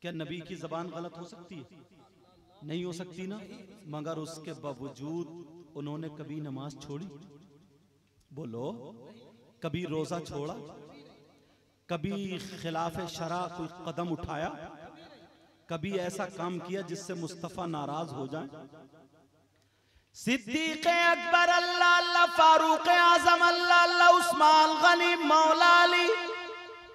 क्या नबी की जबान गलत हो सकती है? नहीं हो सकती ना। मगर उसके बावजूद उन्होंने कभी नमाज छोड़ी? बोलो, कभी रोजा छोड़ा? कभी खिलाफ शरा कोई कदम उठाया? कभी ऐसा काम किया जिससे मुस्तफा नाराज हो जाए? सिद्दीक अकबर अल्लाह अल्लाह, फारूक आजम अल्लाह अल्लाह, उस्मान गनी, मौला अली,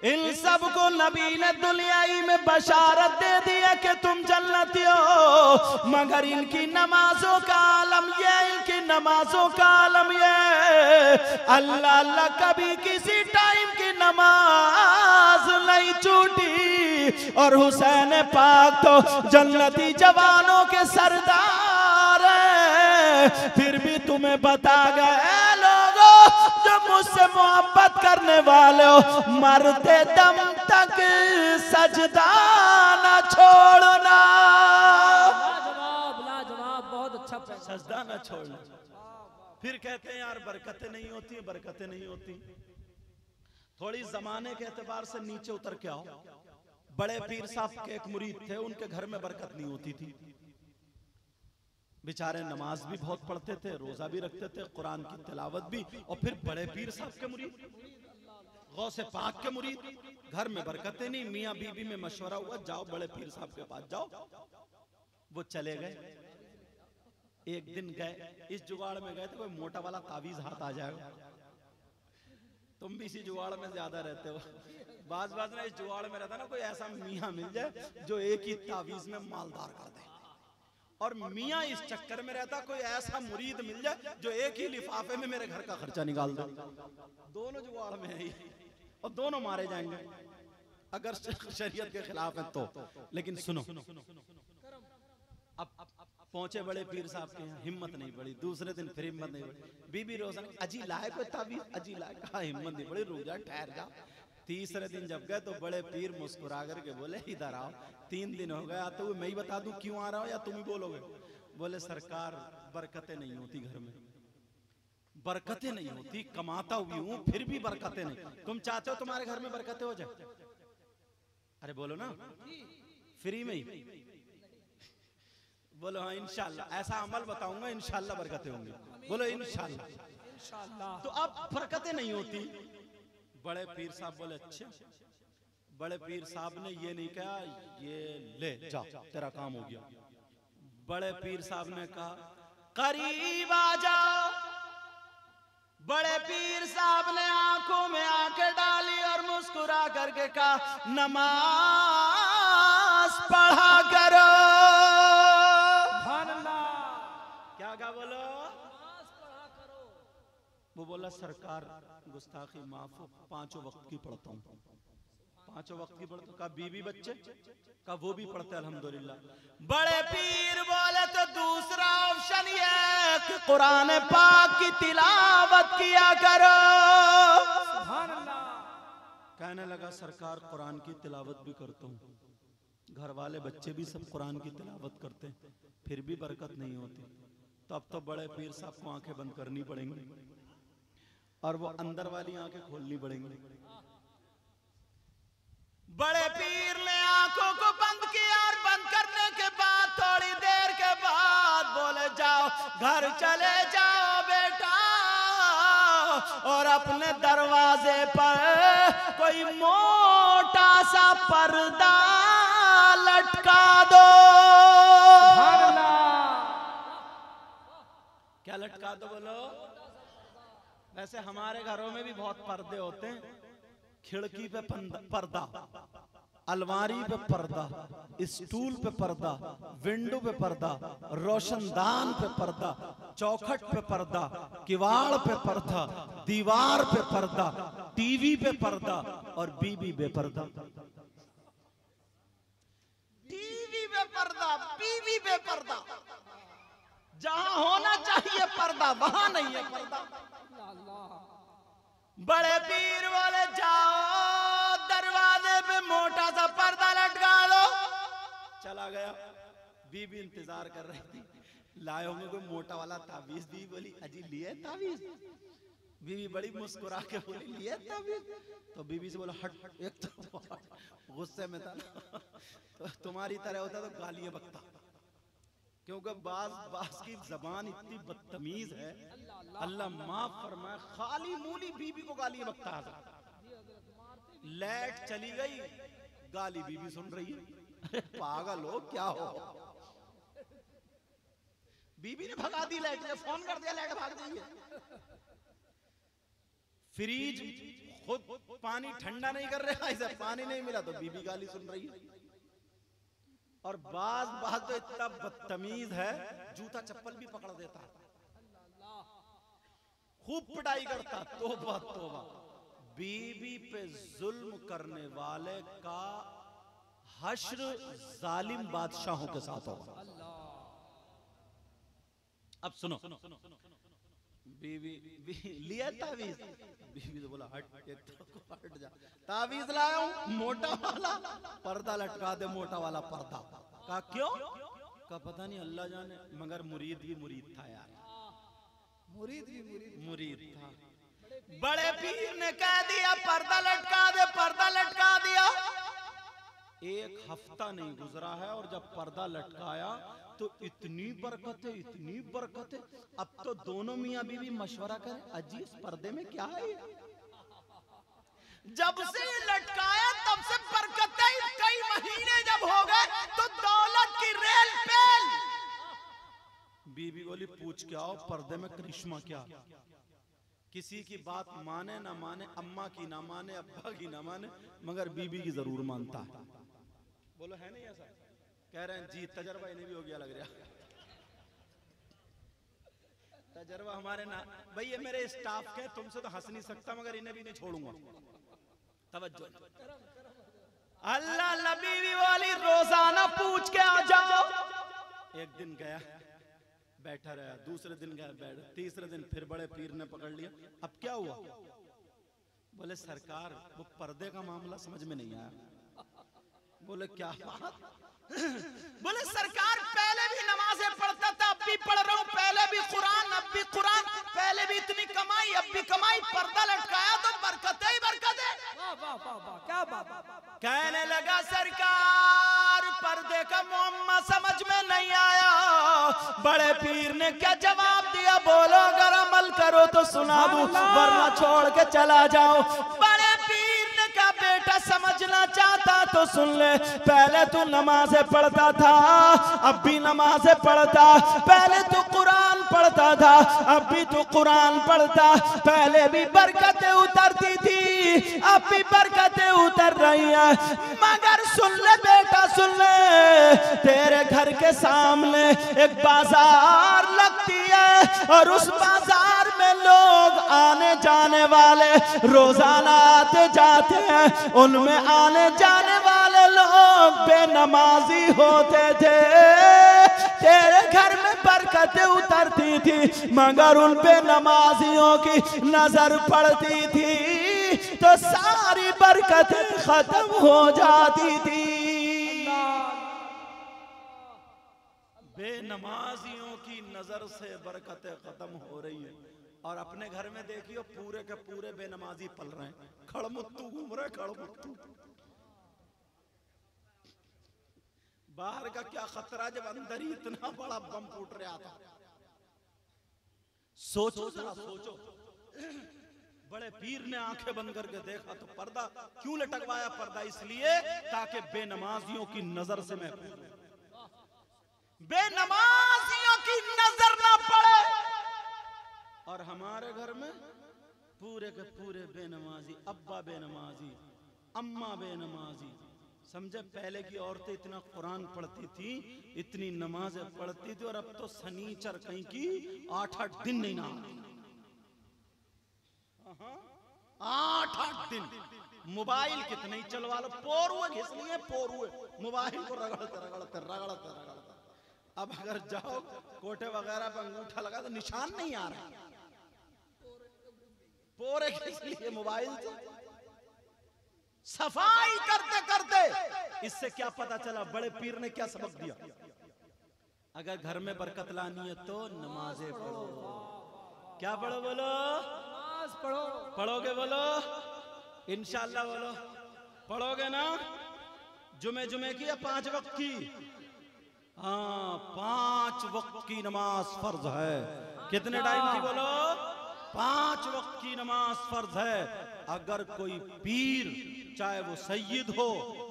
इन सबको नबी ने दुनियाई में बशारत दे दिया कि तुम जन्नती हो। मगर इनकी नमाजों का आलम ये, इनकी नमाजों का आलम ये, अल्लाह अल्लाह कभी किसी टाइम की नमाज नहीं छूटी। और हुसैन पाक तो जन्नती जवानों के सरदार हैं। फिर भी तुम्हें बता गए लोगों, जो मुझसे मोहब्बत करने वाले हो, मरते दम तक सजदा न छोड़ना। लाजवाब लाजवाब, बहुत अच्छा पैगाम। सजदा न छोड़ना। फिर कहते हैं यार बरकतें नहीं होती, बरकतें नहीं होती। थोड़ी जमाने के एतबार से नीचे उतर के आओ। बड़े पीर साहब के एक मुरीद थे, उनके घर में बरकत नहीं होती थी। बेचारे नमाज भी बहुत पढ़ते थे, रोजा भी रखते थे, कुरान की तिलावत भी। और फिर बड़े पीर साहब के मुरीद, गौसे पाक के मुरीद, घर में बरकतें नहीं। मियाँ बीबी में मशवरा हुआ, जाओ बड़े पीर साहब के पास जाओ। वो चले गए। एक दिन गए, इस जुगाड़ में गए थे कोई मोटा वाला तावीज हाथ आ जाएगा। तुम भी इसी जुगाड़ में ज्यादा रहते हो। बाज में इस जुगाड़ में रहता ना, कोई ऐसा मियाँ मिल जाए जो एक ही तावीज में मालदार कर दे। और मियाँ इस चक्कर में रहता, कोई ऐसा मुरीद मिल जाए जो एक ही लिफाफे में मेरे घर का खर्चा निकाल दे। दोनों जुगाड़ में है और दोनों मारे जाएंगे अगर शरीयत के खिलाफ है तो। लेकिन सुनो, अब पहुंचे बड़े पीर साहब के यहाँ, हिम्मत नहीं पड़ी। दूसरे दिन फिर हिम्मत नहीं पड़ी। बीबी रोशन अजी लाए कोई ताबीज, अजी लाए, कहा हिम्मत नहीं पड़ी, रुक जा, ठहर जा। तीसरे दिन जब गए तो बड़े पीर मुस्कुरा करके बोले इधर आओ। 3 दिन हो गए आते हुए, मैं ही बता दूं क्यों आ रहा हूं या तुम ही बोलोगे? बोले सरकार, बरकतें नहीं होती घर में, बरकतें नहीं होती, कमाता हुई हूं फिर भी बरकतें नहीं। तुम चाहते हो तुम्हारे घर में बरकतें हो जाए? अरे बोलो ना, फ्री में ही बोलो। हाँ इंशाल्लाह, ऐसा अमल बताऊंगा, इंशाल्लाह बरकतें होंगी। बोलो इंशाल्लाह। तो अब बरकतें नहीं होती। बड़े पीर साहब बोले अच्छा। बड़े पीर साहब ने ये नहीं कहा ये ले जा तेरा काम हो गया। बड़े पीर साहब ने कहा करीब आ जाओ। बड़े पीर साहब ने आंखों में आंखें डाली और मुस्कुरा करके कहा नमाज पढ़ा करो। क्या कहा? बोलो वो बोला सरकार गुस्ताखी माफ हो, 5 वक्त की पढ़ता हूँ। 5 वक्त की पढ़ता हूँ। का बीवी बच्चे का वो भी पढ़ते अल्हम्दुलिल्लाह। बड़े पीर बोले तो दूसरा ऑप्शन ये कि कुरान पाक की तिलावत किया करो। कहने लगा सरकार कुरान की तिलावत भी करता हूँ, घर वाले बच्चे भी सब कुरान की तिलावत करते हैं, फिर भी बरकत नहीं होती। तो अब तो बड़े पीर साहब को आंखें बंद करनी पड़ेंगी और वो अंदर वाली आंखें खोलनी पड़ेंगी। बड़े पीर ने आंखों को बंद किया और बंद करने के बाद थोड़ी देर के बाद बोले जाओ घर चले जाओ बेटा, और अपने दरवाजे पर कोई मोटा सा पर्दा लटका दो। क्या लटका दो? बोलो। वैसे हमारे घरों में भी बहुत पर्दे होते हैं। खिड़की पे पर्दा, अलमारी पे पर्दा, स्टूल पे पर्दा, विंडो पे पर्दा, रोशनदान पे पर्दा, चौखट पे पर्दा, किवाड़ पे पर्दा, दीवार पे पर्दा, टीवी पे पर्दा और बीबी पे पर्दा। टीवी पे पर्दा, बीबी जहां होना चाहिए पर्दा वहां नहीं है पर्दा। बड़े पीर वाले जाओ दरवाजे पे मोटा सा पर्दा लटका दो। चला गया, बीबी इंतजार कर रही थी, लाए होंगे कोई मोटा वाला ताबीज। दी बोली अजी लिए ताबीज? बीवी बड़ी मुस्कुरा के बोली लिए ताबीज? तो बीबी से बोला हट, एक तो गुस्से में था ना, तो तुम्हारी तरह होता तो गालियां बकता, क्योंकि बास की जबान इतनी बदतमीज है, अल्लाह माफ फरमाए, खाली मूली बीबी को गालियां बकता है। लाइट चली गई, गाली बीबी सुन रही है। पागल हो क्या हो? बीबी ने भगा दी लाइट, ने फोन कर दिया लाइट भाग गई है। फ्रिज खुद पानी ठंडा नहीं कर रहा, ऐसा पानी नहीं मिला तो बीबी गाली सुन रही है। और बाज तो इतना बदतमीज है, जूता चप्पल भी पकड़ देता, खूब पिटाई करता। तौबा तौबा, बीबी पे जुल्म करने वाले का हश्र जालिम बादशाहों के साथ होगा। अब सुनो, बीवी लिया तावीज, बीवी तो बोला हट, एक तो हट जा, तावीज लाया हूं मोटा वाला, पर्दा लटका दे मोटा वाला पर्दा। कहा क्यों? का पता नहीं, अल्लाह जाने, मगर मुरीद भी मुरीद था यार, मुरीद था। बड़े पीर ने कह दिया पर्दा लटका दे, पर्दा लटका दिया। एक हफ्ता नहीं गुजरा है और जब पर्दा लटकाया तो इतनी बरकत है, इतनी बरकत है। अब तो दोनों मियां बीवी मशवरा करें, अजी इस पर्दे में क्या है? जब से ये लटकाया तब से बरकतें, कई महीने जब हो गए तो दौलत की रेल पेल। बीवी बोली पूछ के आओ पर्दे में करिश्मा क्या? किसी की बात माने ना माने, अम्मा की ना माने, अब्बा की ना माने, मगर बीबी की जरूर मानता है। बोलो है नहीं ऐसा? कह रहे हैं जी, तजर्बा इन्हें भी हो गया लग रहा। तजर्बा हमारे ना भाई, ये मेरे स्टाफ के, तुमसे तो हंस नहीं सकता मगर इन्हें भी नहीं छोड़ूंगा। तवज्जो, अल्लाह लबीबी वाली रोजाना पूछ के आ जाओ। एक दिन गया, बैठा रहा, दूसरे दिन गया बैठ, तीसरे दिन फिर बड़े पीर ने पकड़ लिया। अब क्या हुआ? बोले सरकार वो पर्दे का मामला समझ में नहीं आया। बोले क्या बात? बोले सरकार पहले भी नमाजें पढ़ता था, अब भी पढ़ रहा हूं, पहले भी कुरान, अब भी कुरान, पहले भी इतनी कमाई, अब भी कमाई, पर्दा लटकाया तो बरकत ही बरकत है। वाह वाह वाह वाह, क्या बात। कहने लगा सरकार पर्दे का मुअम्मा समझ में नहीं आया। बड़े पीर ने क्या जवाब दिया? बोलो अगर अमल करो तो सुना दूं, वरना छोड़ के चला जाओ। बड़े पीर ने कहा बेटा समझना चाहता तो सुन ले, पहले तू नमाजें पढ़ता था, अब भी नमाजें पढ़ता, पहले तू कुरान पढ़ता था, अब भी तू कुरान पढ़ता, पहले भी बरकतें उतरती थी, अब भी बरकतें उतर रही हैं, मगर सुन ले बेटा सुन ले, तेरे घर के सामने एक बाजार लगती है और उस बाजार में लोग आने जाने वाले रोजाना आते जाते हैं, उनमें आने जाने वाले लोग बेनमाजी होते थे। तेरे घर में बरकतें उतरती थी मगर उन बेनमाजियों की नजर पड़ती थी तो सारी बरकतें खत्म हो जाती थी। बेनमाजियों की नजर से बरकतें खत्म हो रही है और अपने घर में देखियो पूरे के पूरे बेनमाजी पल रहे हैं, खड़मुत्तू घूम रहे, खड़मुत्तू। बाहर का क्या खतरा जब अंदर ही इतना बड़ा बम फूट रहा था। सोचो जरा सोचो। बड़े पीर ने आंखें बंद करके देखा तो पर्दा क्यों लटकवाया? पर्दा इसलिए ताकि बेनमाजियों की नजर से महफूज हो, बेनमाजियों की नजर ना पड़े। और हमारे घर में पूरे के पूरे बेनमाजी, अब्बा बेनमाजी, अम्मा बेनमाजी। समझे पहले की औरतें इतना कुरान पढ़ती थी, इतनी नमाजें पढ़ती थी और अब तो सनीचर कहीं की 8-8 दिन नहीं नहाती। 8-8 दिन मोबाइल कितने ही चलवा लो, पोरुए घिस लिए, पोरुए मोबाइल को रगड़ते रगड़ते रगड़ते रगड़ते अब अगर जाओ कोटे वगैरह पर अंगूठा लगा तो निशान नहीं आ रहा, पोरे किस लिए? मोबाइल से सफाई करते करते। इससे क्या पता चला? बड़े पीर ने क्या सबक दिया? अगर घर में बरकत लानी है तो नमाजें पढ़ो। क्या पढ़ो? बोलो नमाज पढ़ो। पढ़ोगे? बोलो इंशाअल्लाह। बोलो पढ़ोगे ना? जुमे जुमे की या 5 वक्त की? हाँ, 5 वक्त की नमाज फर्ज है। कितने टाइम की? बोलो 5 वक्त की नमाज फर्ज है। अगर कोई पीर, चाहे वो सैयद हो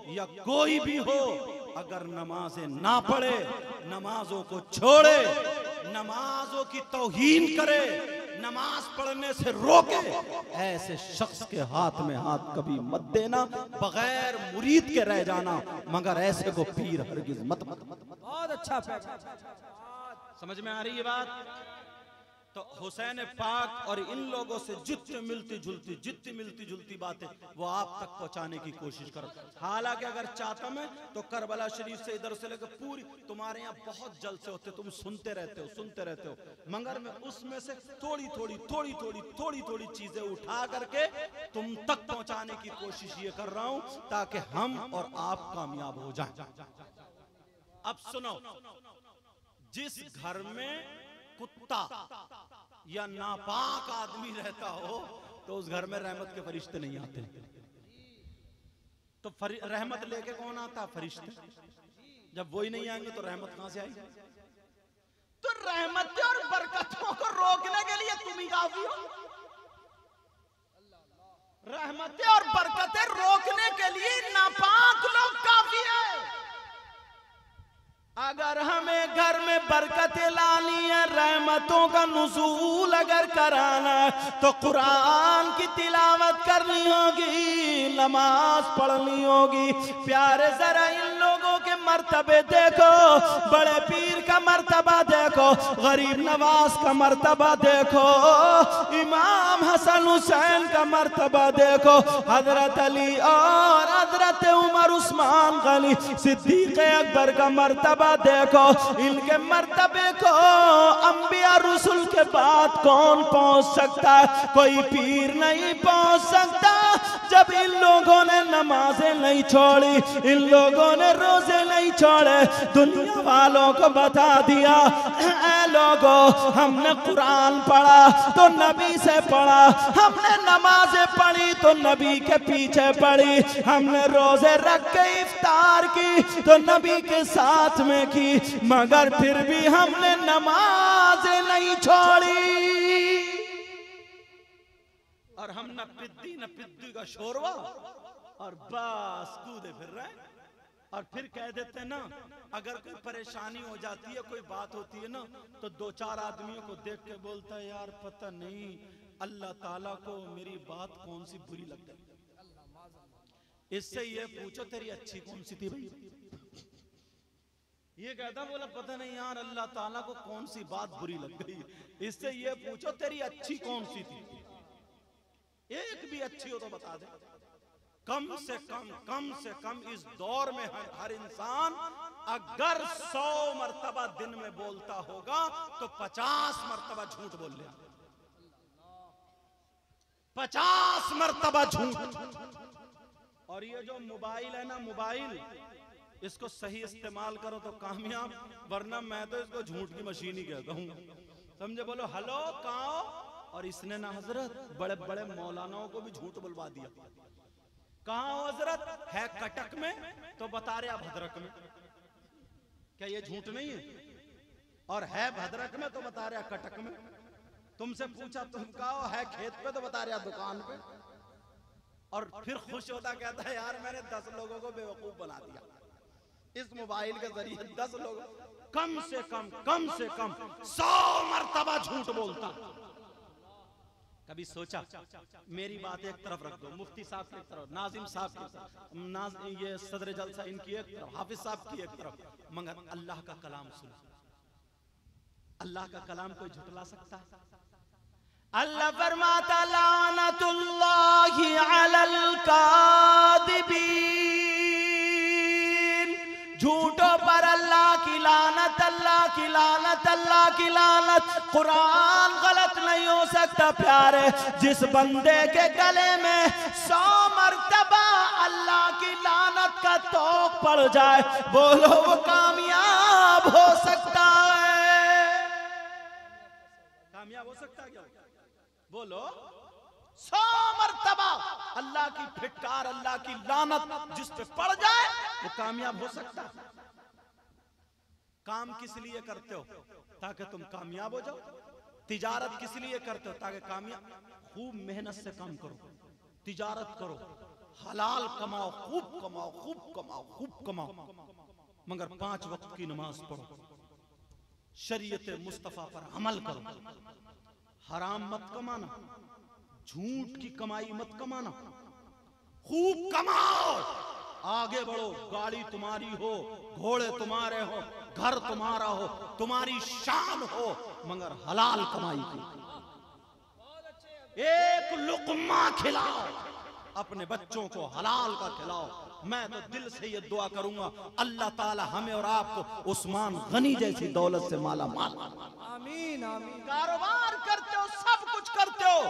या कोई भी हो, अगर नमाजें ना पढ़े, नमाजों को छोड़े, नमाजों की तौहीन करे, नमाज पढ़ने से रोके, ऐसे शख्स के हाथ में हाथ कभी मत देना। बगैर मुरीद के रह जाना, मगर ऐसे को पीर हरगिज मत। बहुत अच्छा समझ में आ रही है बात? तो हुसैन पाक और इन लोगों से जितनी मिलती जुलती बातें वो आप तक पहुंचाने की कोशिश करो। हालांकि अगर चाहता मैं तो करबला शरीफ से इधर से लेकर पूरी, तुम्हारे यहाँ बहुत जलसे होते, तुम सुनते रहते हो, मगर मैं उसमें से थोड़ी चीजें उठा करके तुम तक पहुंचाने की कोशिश ये कर रहा हूं, ताकि हम और आप कामयाब हो जाएं। अब सुनो, जिस घर में कुत्ता या नापाक आदमी रहता हो तो उस घर में रहमत के फरिश्ते नहीं आते। तो रहमत लेके कौन आता? फरिश्ते। जब वही नहीं आएंगे तो रहमत कहां से आएगी? तो रहमत और बरकतों को रोकने के लिए तुम ही काफी हो। रहमतें और बरकतें रोकने के लिए नापाक लोग काफी है। अगर हमें घर में बरकतें लानी है, रहमतों का नुज़ूल अगर कराना है, तो कुरान की तिलावत करनी होगी, नमाज पढ़नी होगी। प्यारे जरा इन लोगों के मर्तबे देखो, बड़े पीर का मर्तबा देखो, गरीब नवाज का मर्तबा देखो, इमाम हसन हुसैन का मर्तबा देखो, हजरत अली और हजरत उमर उस्मान गनी सिद्दीक अकबर का मर्तबा देखो। इनके मर्तबे को अंबिया रसूल के बाद कौन पहुंच सकता है? कोई पीर नहीं पहुंच सकता। जब इन लोगों ने नमाजें नहीं छोड़ी, इन लोगों ने रोजे नहीं छोड़े, दुनिया वालों को बता दिया, ऐ लोगों, हमने कुरान पढ़ा तो नबी से पढ़ा, हमने नमाजें पढ़ी तो नबी के पीछे पढ़ी, हमने रोजे रख के इफ्तार की तो नबी के साथ में की, मगर फिर भी हमने नमाजें नहीं छोड़ी। और हम न पिद्दी का शोरवा और बस कूदे फिर रहे। और फिर कह देते हैं ना, अगर कोई परेशानी हो जाती है, कोई बात होती है ना, तो 2-4 आदमियों को देख के बोलता है, यार पता नहीं अल्लाह ताला को मेरी बात कौन सी बुरी लग गई। इससे ये पूछो तेरी अच्छी कौन सी थी भाई? ये कहता बोला पता नहीं यार अल्लाह ताला को कौन सी बात बुरी लग गई। इससे ये पूछो तेरी अच्छी कौन सी थी? एक भी अच्छी हो तो बता दे। कम से कम इस दौर में हर इंसान अगर 100 मर्तबा दिन में बोलता होगा तो 50 मर्तबा झूठ बोल ले। 50 मर्तबा झूठ। और ये जो मोबाइल है ना, मोबाइल, इसको सही इस्तेमाल करो तो कामयाब, वरना मैं तो इसको झूठ की मशीन ही कहता हूँ। समझे? बोलो हेलो कहाँ हो? और इसने ना हजरत बड़े बड़े मौलानाओं को भी झूठ बुलवा दिया। कहाँ हो हजरत? है कटक में तो बता रहे भद्रक में। क्या ये झूठ नहीं है? और है भद्रक में तो बता रहे कटक में। तुमसे पूछा तुम कहाँ हो? है खेत पे तो बता रहे दुकान पे। और फिर खुश होता कहता है यार मैंने 10 लोगों को बेवकूफ बना दिया इस मोबाइल के जरिए। 10 लोग, कम से कम 100 मर्तबा झूठ बोलता। कभी सोचा? मेरी बात एक तरफ रख दो, मुफ्ती साहब की एक तरफ, नाजिम साहब की तरफ, ये सदर जलसा इनकी एक तरफ, हाफिज साहब की एक तरफ, मगर अल्लाह का कलाम सुनो। अल्लाह का कलाम कोई झुटला सकता है? अल्लाह फरमाता लानतुल्लाहि अलल कादिबीन, झूठों पर अल्लाह की लानत लानत, अल्लाह की लानत, अल्लाह की लानत। कुरान गलत नहीं हो सकता प्यारे। जिस बंदे के गले में 100 मर्तबा अल्लाह की लानत का तोक पड़ जाए, बोलो वो कामयाब हो सकता है? कामयाब हो सकता है क्या? बोलो। 100 मर्तबा अल्लाह की फिटकार, अल्लाह की लानत जिस पे पड़ जाए वो कामयाब हो सकता है? काम किस लिए करते हो? ताकि तुम कामयाब हो जाओ। तिजारत किस लिए करते हो? ताकि कामयाब। खूब मेहनत से काम करो, तिजारत करो, हलाल कमाओ, खूब कमाओ, खूब कमाओ, खूब कमाओ, मगर 5 वक्त की नमाज पढ़ो, शरीयत मुस्तफा पर अमल करो, हराम मत कमाना, झूठ की कमाई मत कमाना, खूब कमाओ, आगे बढ़ो, गाड़ी तुम्हारी हो, घोड़े तुम्हारे हो, घर तुम्हारा हो, तुम्हारी शान हो, मगर हलाल कमाई की। एक लुकमा खिलाओ, अपने बच्चों को हलाल का खिलाओ। मैं तो दिल से ये दुआ करूंगा, अल्लाह ताला हमें और आपको उस्मान गनी जैसी दौलत से माला माल। आमीन आमीन। कारोबार करते हो, सब कुछ करते हो,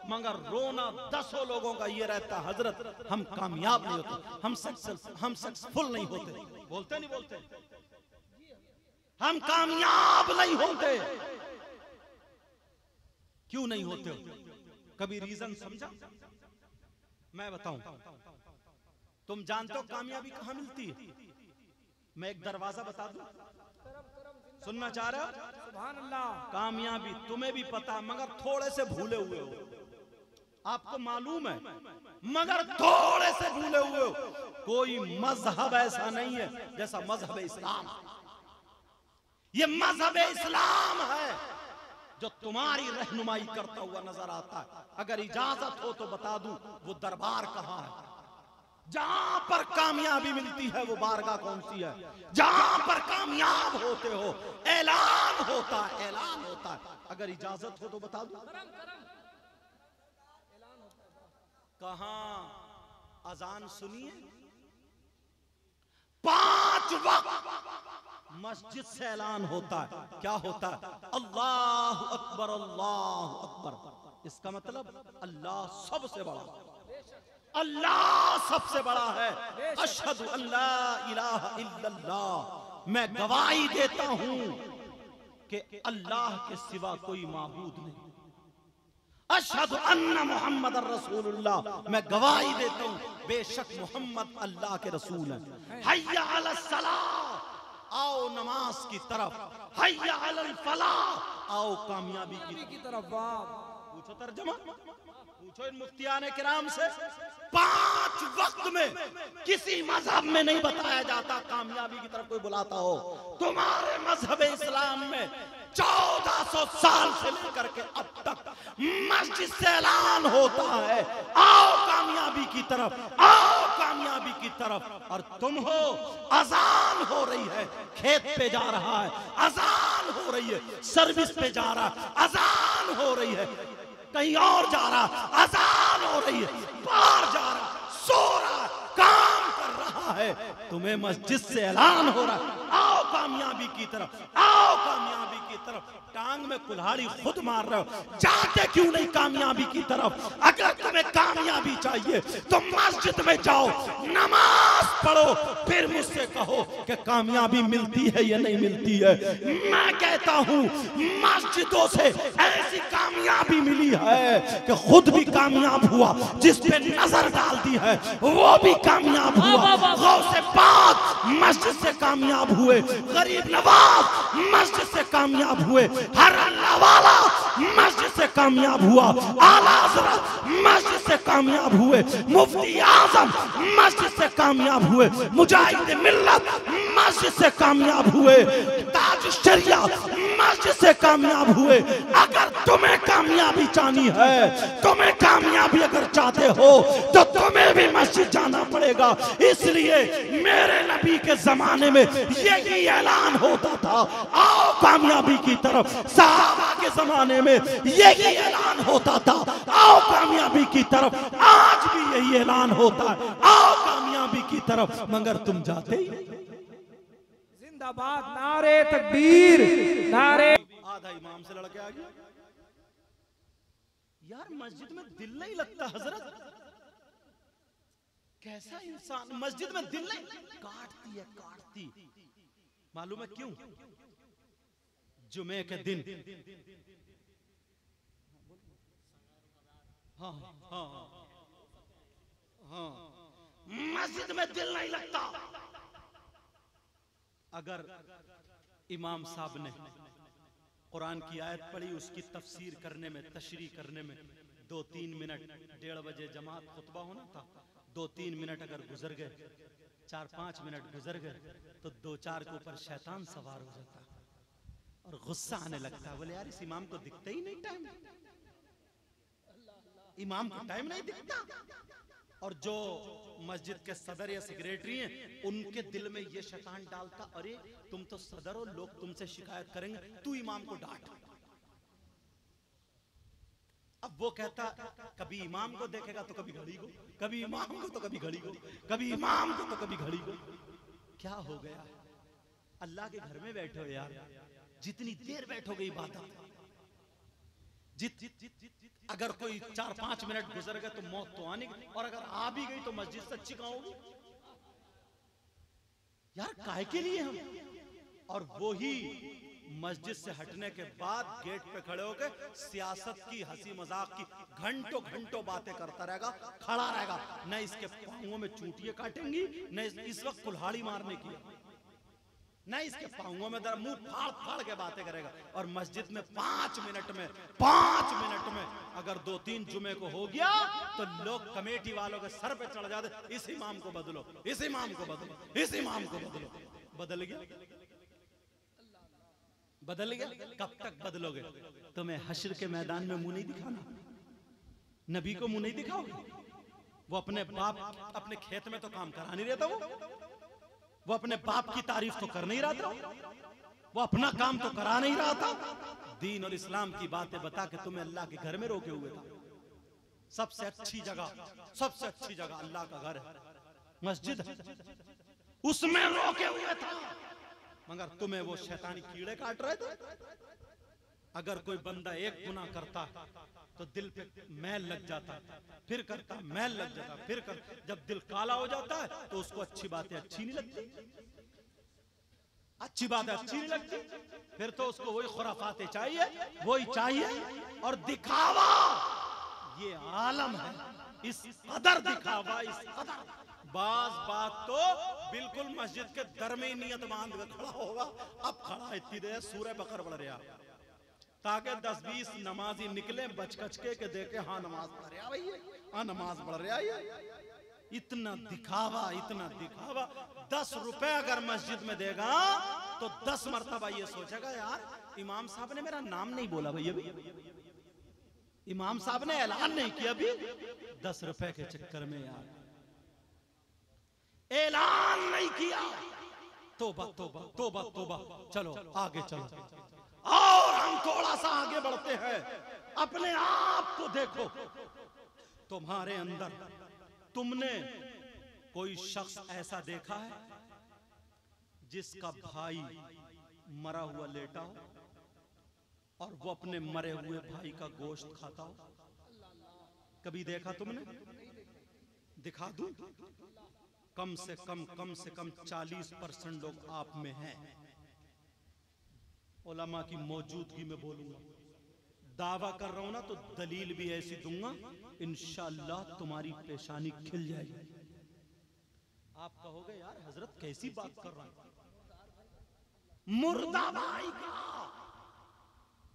मगर रोना 10 लोगों का ये रहता, हजरत हम कामयाब नहीं होते, हम सक्सेसफुल नहीं होते। बोलते नहीं बोलते? हम कामयाब नहीं होते। क्यों नहीं होते हो? कभी रीजन समझा? मैं बताऊं, तुम जानते हो कामयाबी कहां मिलती है? मैं एक दरवाजा बता दूं, सुनना चाह रहे हो? सुभान अल्लाह। कामयाबी तुम्हें भी पता, मगर थोड़े से भूले हुए हो। आपको मालूम है, मगर थोड़े से भूले हुए हो। कोई मजहब ऐसा नहीं है जैसा मजहब इस्लाम। ये मजहब इस्लाम है जो तुम्हारी रहनुमाई करता हुआ नजर आता है। अगर इजाजत हो तो बता दूं, वो दरबार कहां है? जहां पर कामयाबी मिलती है वो बारगाह कौन सी है? जहां पर कामयाब होते हो ऐलान होता है, ऐलान होता है। अगर इजाजत हो तो बता दूं, कहां अजान सुनिए? 5 वक्त मस्जिद से ऐलान होता है। क्या होता है? अल्लाह अकबर, अल्लाह अकबर। इसका मतलब अल्लाह सबसे बड़ा, अल्लाह सबसे बड़ा है। अशहदु अल्ला इलाहा इल्लल्लाह, मैं गवाही देता हूं कि अल्लाह के सिवा कोई माबूद नहीं। अशहदु अन्ना मुहम्मद रसूलुल्लाह, मैं गवाही देता हूं बेशक मोहम्मद अल्लाह के रसूल हैं। हय्या अलस सलाह, आओ नमाज की तरफ। हय्या अलल फलाह, आओ कामयाबी की तरफ। पूछो तर्जुमा, पूछो इन मुफ्तियाने किराम से। 5 वक्त में किसी मजहब में नहीं बताया जाता कामयाबी की तरफ कोई बुलाता हो। तुम्हारे मजहब इस्लाम में 1400 साल से लेकर के अब तक मस्जिद से ऐलान होता है, आओ कामयाबी की तरफ, आओ कामयाबी की तरफ। और तुम हो, अजान हो रही है, खेत पे जा रहा है, अजान हो रही है, सर्विस पे जा रहा है, अजान हो रही है, कहीं और जा रहा, अजान हो रही है, बाहर जा रहा, सो रहा, काम कर रहा है, तुम्हें मस्जिद से ऐलान हो रहा है, आओ कामयाबी की तरफ, आओ कामयाबी की तरफ। टांग में कुल्हाड़ी खुद मार रहे हो, जाते क्यों नहीं कामयाबी की तरफ? अगर तुम्हें कामयाबी चाहिए तो मस्जिद में जाओ, नमाज पढ़ो, फिर मुझसे कहो कि कामयाबी मिलती है या नहीं मिलती है। मैं कहता हूं मस्जिदों से ऐसी कामयाबी मिली है कि खुद भी कामयाब हुआ, जिस पे नजर डाल दी है वो भी कामयाब हुआ। गौसे पाक मस्जिद से कामयाब हुए, गरीब नवाज मस्जिद से कामयाब हुए, हर अल्लाह वाला मस्जिद से कामयाब हुआ, आला हज़रत मस्जिद से कामयाब हुए, मुफ्ती आजम मस्जिद से कामयाब हुए, मुजाहिद मिल्लत मस्जिद से कामयाब हुए, ताज शरिया मस्जिद से कामयाब हुए। अगर तुम्हें कामयाबी चाहनी है, तुम्हें कामयाबी अगर चाहते हो तो तुम्हें भी मस्जिद जाना पड़ेगा। इसलिए मेरे नबी के जमाने में यही ऐलान होता था, आओ कामयाबी की तरफ। सहाबा के जमाने में यही ऐलान होता था, आओ कामयाबी की तरफ। आज भी यही ऐलान होता है, आओ कामयाबी की तरफ, मगर तुम जाते ही। जिंदाबाद, नारे तकबीर, नारे। आधा इमाम से लड़के आ गया। यार मस्जिद में दिल नहीं लगता हजरत, कैसा इंसान, मस्जिद में दिल नहीं, काटती है काटती। मालूम है क्यों? जुमे के दिन, हाँ हाँ हाँ, मस्जिद में दिल नहीं लगता। अगर इमाम साहब ने कुरान की आयत पढ़ी, उसकी तफसीर करने में, तशरीह करने में 2-3 मिनट, 1:30 बजे जमात खुतबा होना था, 2-3 मिनट अगर गुजर गए, 4-5 मिनट गुजर गए, तो 2-4 के ऊपर शैतान सवार हो जाता और गुस्सा आने लगता। बोले यार इस इमाम को दिखता ही नहीं टाइम, इमाम को टाइम नहीं दिखता। और जो मस्जिद के सदर या सेक्रेटरी हैं, उनके दिल में ये शैतान डालता, अरे तुम तो सदर हो, लोग तुमसे शिकायत करेंगे, तू इमाम को डांट। अब वो कहता कभी इमाम को देखेगा तो कभी घड़ी को, कभी इमाम को तो कभी घड़ी को, कभी इमाम को तो कभी घड़ी को। क्या हो गया? अल्लाह के घर में बैठे हो यार, जितनी देर बैठोगे इबादत, अगर कोई 4-5 मिनट गुजर गए तो मौत तो आने की, और अगर आ भी गई तो मस्जिद से अच्छी कहाँ होगी यार, काहे के लिए हम? और वो ही मस्जिद से हटने के बाद गेट पे खड़े होकर सियासत की, हंसी मजाक की घंटों घंटों बातें करता रहेगा, खड़ा रहेगा, न इसके पांवों में चूटियां काटेंगी, न इस वक्त कुल्हाड़ी मारने की, नहीं इसके पांवों में मुंह फाड़ फाड़ के बातें करेगा। और मस्जिद में 5 मिनट में अगर 2-3 जुमे को हो गया तो लोग कमेटी वालों के सर पे चढ़ जाते, इस इमाम को बदलो, इस इमाम को बदलो, इस इमाम को बदलो। बदल गया, बदल गया। कब तक बदलोगे? तुम्हें हश्र के मैदान में मुंह नहीं दिखाना, नबी को मुंह नहीं दिखाओगे। वो अपने बाप, अपने खेत में तो काम करा नहीं रहता, वो अपने बाप की तारीफ तो कर नहीं रहा था, वो अपना काम तो करा नहीं रहा था, दीन और इस्लाम की बातें बता के तुम्हें अल्लाह के घर में रोके हुए था। सबसे अच्छी जगह अल्लाह का घर है, मस्जिद है, उसमें रोके हुए था, मगर तुम्हें वो शैतानी कीड़े काट रहे थे। अगर कोई बंदा एक गुनाह करता तो दिल पे मैल लग जाता, फिर करता, मैल लग जाता, फिर कर, जब दिल काला हो जाता है तो उसको अच्छी बातें अच्छी नहीं लगती, अच्छी बातें अच्छी नहीं लगती, फिर तो उसको वही खुराफाते चाहिए, वही चाहिए। और दिखावा ये आलम है, इस कदर दिखावा, इस कदर। बाज बात तो बिल्कुल मस्जिद के दर में नियत बांध कर खड़ा होगा, अब खड़ा इतनी देर सूरह बकर पढ़ रहा, ताकि 10-20 नमाजी निकले बचकच के देखे हाँ नमाज पढ़ रहा भैया, हाँ नमाज पढ़ रहा है। इतना दिखावा, इतना दिखावा। 10 रुपए अगर मस्जिद में देगा तो 10 मरतबा ये सोचेगा यार इमाम साहब ने मेरा नाम नहीं बोला भैया, इमाम साहब ने ऐलान नहीं किया अभी, 10 रुपए के चक्कर में यार ऐलान नहीं किया। तौबा तौबा तौबा तौबा। चलो आगे चलो, और हम थोड़ा सा आगे बढ़ते हैं। अपने आप को देखो, तुम्हारे अंदर तुमने कोई शख्स ऐसा देखा है जिसका भाई मरा हुआ लेटा हो और वो अपने मरे हुए भाई का गोश्त खाता हो? कभी देखा तुमने? दिखा दूं? कम से कम 40% लोग आप में हैं। उलमा की मौजूदगी में बोलूंगा, दावा कर रहा हूं ना तो दलील भी ऐसी दूंगा, इंशाअल्लाह तुम्हारी पेशानी खिल जाएगी। आप कहोगे यार हजरत कैसी बात कर रहा है? मुर्दा भाई का,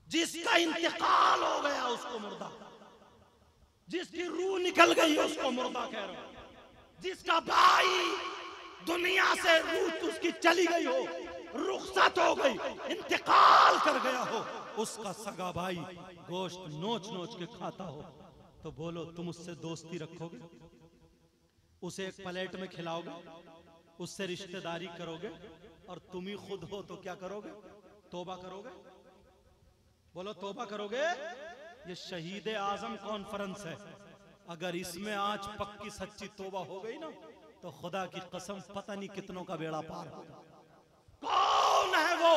जिसका इंतकाल हो गया उसको मुर्दा, जिसकी रूह निकल गई उसको मुर्दा कह रहा हूं। जिसका भाई दुनिया से रूह उसकी चली गई हो, रुखसत हो गई, इंतकाल कर गया हो, उसका सगा भाई गोश्त नोच नोच के खाता हो, तो बोलो तुम उससे दोस्ती रखोगे? उसे एक प्लेट में खिलाओगे? उससे रिश्तेदारी करोगे? और तुम ही खुद हो तो क्या करोगे? तौबा करोगे? बोलो तौबा करोगे? ये शहीद आजम कॉन्फ्रेंस है, अगर इसमें आज पक्की सच्ची तौबा हो गई ना तो खुदा की कसम पता नहीं कितनों का बेड़ा पार होगा। वो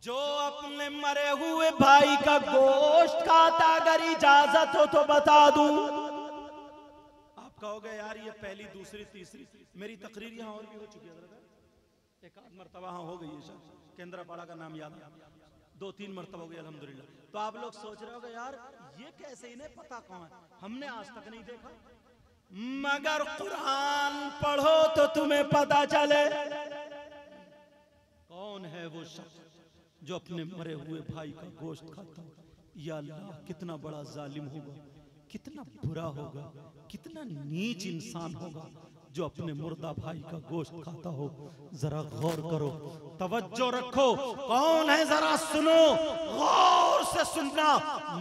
जो अपने मरे हुए भाई का गोश्त खाता? अगर इजाजत हो तो बता दूं। आप कहोगे यार ये पहली दूसरी तीसरी, मेरी तकरीर यहां और भी हो चुकी है, एक आध मरतबा हो गई है, केंद्रापाड़ा का नाम याद है, 2-3 मरतबा हो गई अल्हम्दुलिल्लाह। तो आप लोग सोच रहे होगे यार ये कैसे, इन्हें पता कौन है, हमने आज तक नहीं देखा। मगर कुरान पढ़ो तो तुम्हें पता चले कौन है वो शख्स जो अपने मरे हुए भाई का गोश्त खाता हो। या अल्लाह, कितना बड़ा जालिम होगा, कितना बुरा होगा, कितना नीच इंसान होगा जो अपने मुर्दा भाई का गोश्त खाता हो। जरा गौर करो, तवज्जो रखो, कौन है जरा सुनो, गौर से सुनना।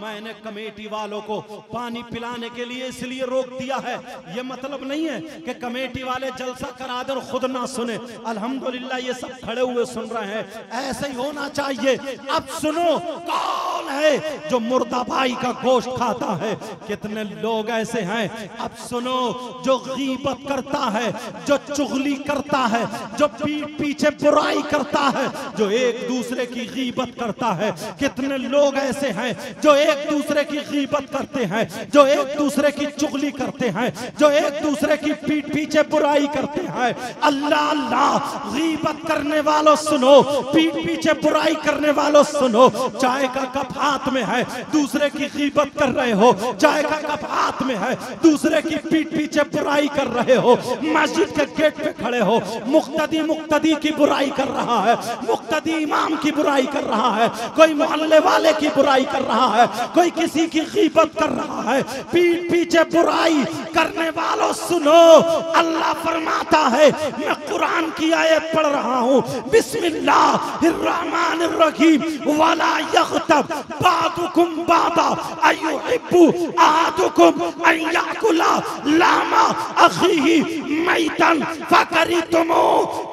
मैंने कमेटी वालों को पानी पिलाने के लिए इसलिए रोक दिया है, ये मतलब नहीं है कि कमेटी वाले जलसा करा दें और खुद ना सुने। अल्हम्दुलिल्लाह ये सब खड़े हुए सुन रहे हैं, ऐसे ही होना चाहिए। अब सुनो, कौन है जो मुर्दा भाई का गोश्त खाता है? कितने लोग ऐसे हैं, अब सुनो, जो गीबत करता है, जो चुगली करता है, जो पीठ पीछे बुराई करता है, जो एक दूसरे की गीबत करता है। कितने लोग ऐसे हैं जो एक दूसरे की गीबत करते हैं, जो एक दूसरे की चुगली करते हैं, जो एक दूसरे की पीठ पीछे बुराई करते हैं। अल्लाह अल्लाह, गीबत करने वालों सुनो, पीठ पीछे बुराई करने वालों सुनो। चाय का कप हाथ में है, दूसरे की गीबत कर रहे हो, चाय का कप हाथ में है, दूसरे की पीठ पीछे बुराई कर रहे हो। मस्जिद के गेट पे खड़े हो, मुक्तदी की बुराई कर रहा है, मुक्तदी इमाम की बुराई कर रहा है, कोई मोहल्ले वाले की बुराई कर रहा है, कोई किसी की गीबत कर रहा है। पीठ पीछे बुराई करने वालों सुनो, अल्लाह फरमाता है, मैं कुरान की आयत पढ़ रहा हूँ, बिस्मिल्लाहिर्रहमानिर्रहीम, वला यग़तब बादुकुम बादा अयुहिब्बु अहादुकुम अन याकुला लामा अखीही मैतन फकरितुमू।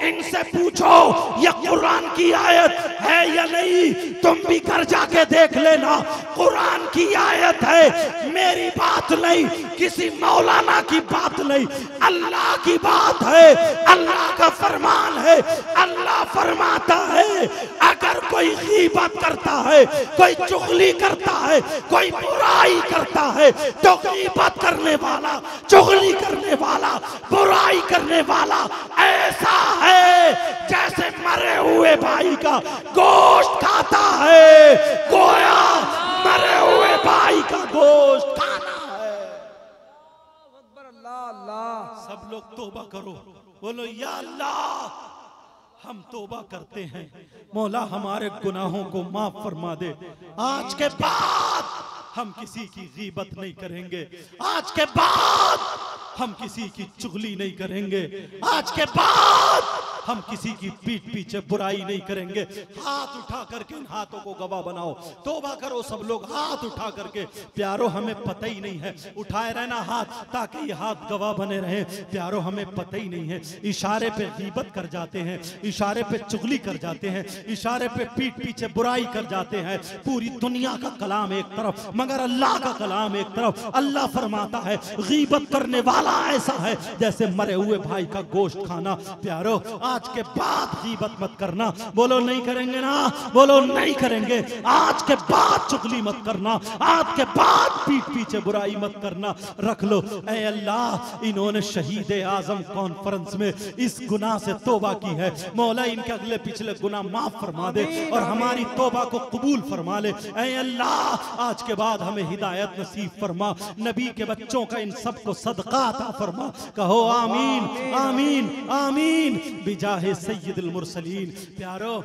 इनसे पूछो ये कुरान की आयत है या नहीं, तुम भी घर जाके देख लेना। कुरान की आयत है, मेरी बात नहीं, किसी मौलाना की बात नहीं, अल्लाह की बात है, अल्लाह का फरमान है। अल्लाह फरमाता है, अगर कोई गीबत करता है, कोई चुगली करता है, कोई बुराई करता है, तो गीबत करने वाला, चुगली करने वाला, बुराई करने वाला ऐसा है जैसे मरे हुए भाई का गोश्त खाता है। गोया मरे हुए भाई का गोश्त खाना है। अल्लाह अल्लाह। सब लोग तौबा करो, बोलो या अल्लाह, हम तौबा करते हैं, मौला हमारे गुनाहों को माफ फरमा दे। आज के बाद हम किसी की गीबत नहीं करेंगे, आज के बाद हम किसी की चुगली नहीं करेंगे, आज के बाद हम किसी की पीठ पीछे बुराई नहीं करेंगे। हाथ उठा करके इन हाथों को गवाह बनाओ, तौबा करो सब लोग हाथ उठा करके। प्यारो हमें पता ही नहीं है, उठाए रहना हाथ ताकि ये हाथ गवाह बने रहे। प्यारो हमें पता ही नहीं है, इशारे पे गीबत कर जाते हैं, इशारे पे चुगली कर जाते हैं, इशारे पे पीठ पीछे बुराई कर जाते हैं। पूरी दुनिया का कलाम एक तरफ, मगर अल्लाह का कलाम एक तरफ। अल्लाह फरमाता है, गीबत करने वाला ऐसा है जैसे मरे हुए भाई का गोश्त खाना। प्यारो आज के बाद गीबत मत करना, बोलो नहीं करेंगे ना, बोलो नहीं करेंगे। आज के बाद चुगली मत करना, आज के बाद पीठ पीछे बुराई मत करना। रख लो, ऐ अल्लाह, इन्होंने शहीद आजम कॉन्फ्रेंस में इस गुनाह से तौबा की है, मौला इनके अगले पिछले गुनाह माफ फरमा दे और हमारी तौबा को कबूल फरमा ले। ऐ अल्लाह, आज के बाद हमें हिदायत नसीब फरमा, नबी के बच्चों का इन सबको सदका अता फरमा। कहो आमीन आमीन आमीन बिजाहे सय्यदुल मुरसलीन। प्यारो,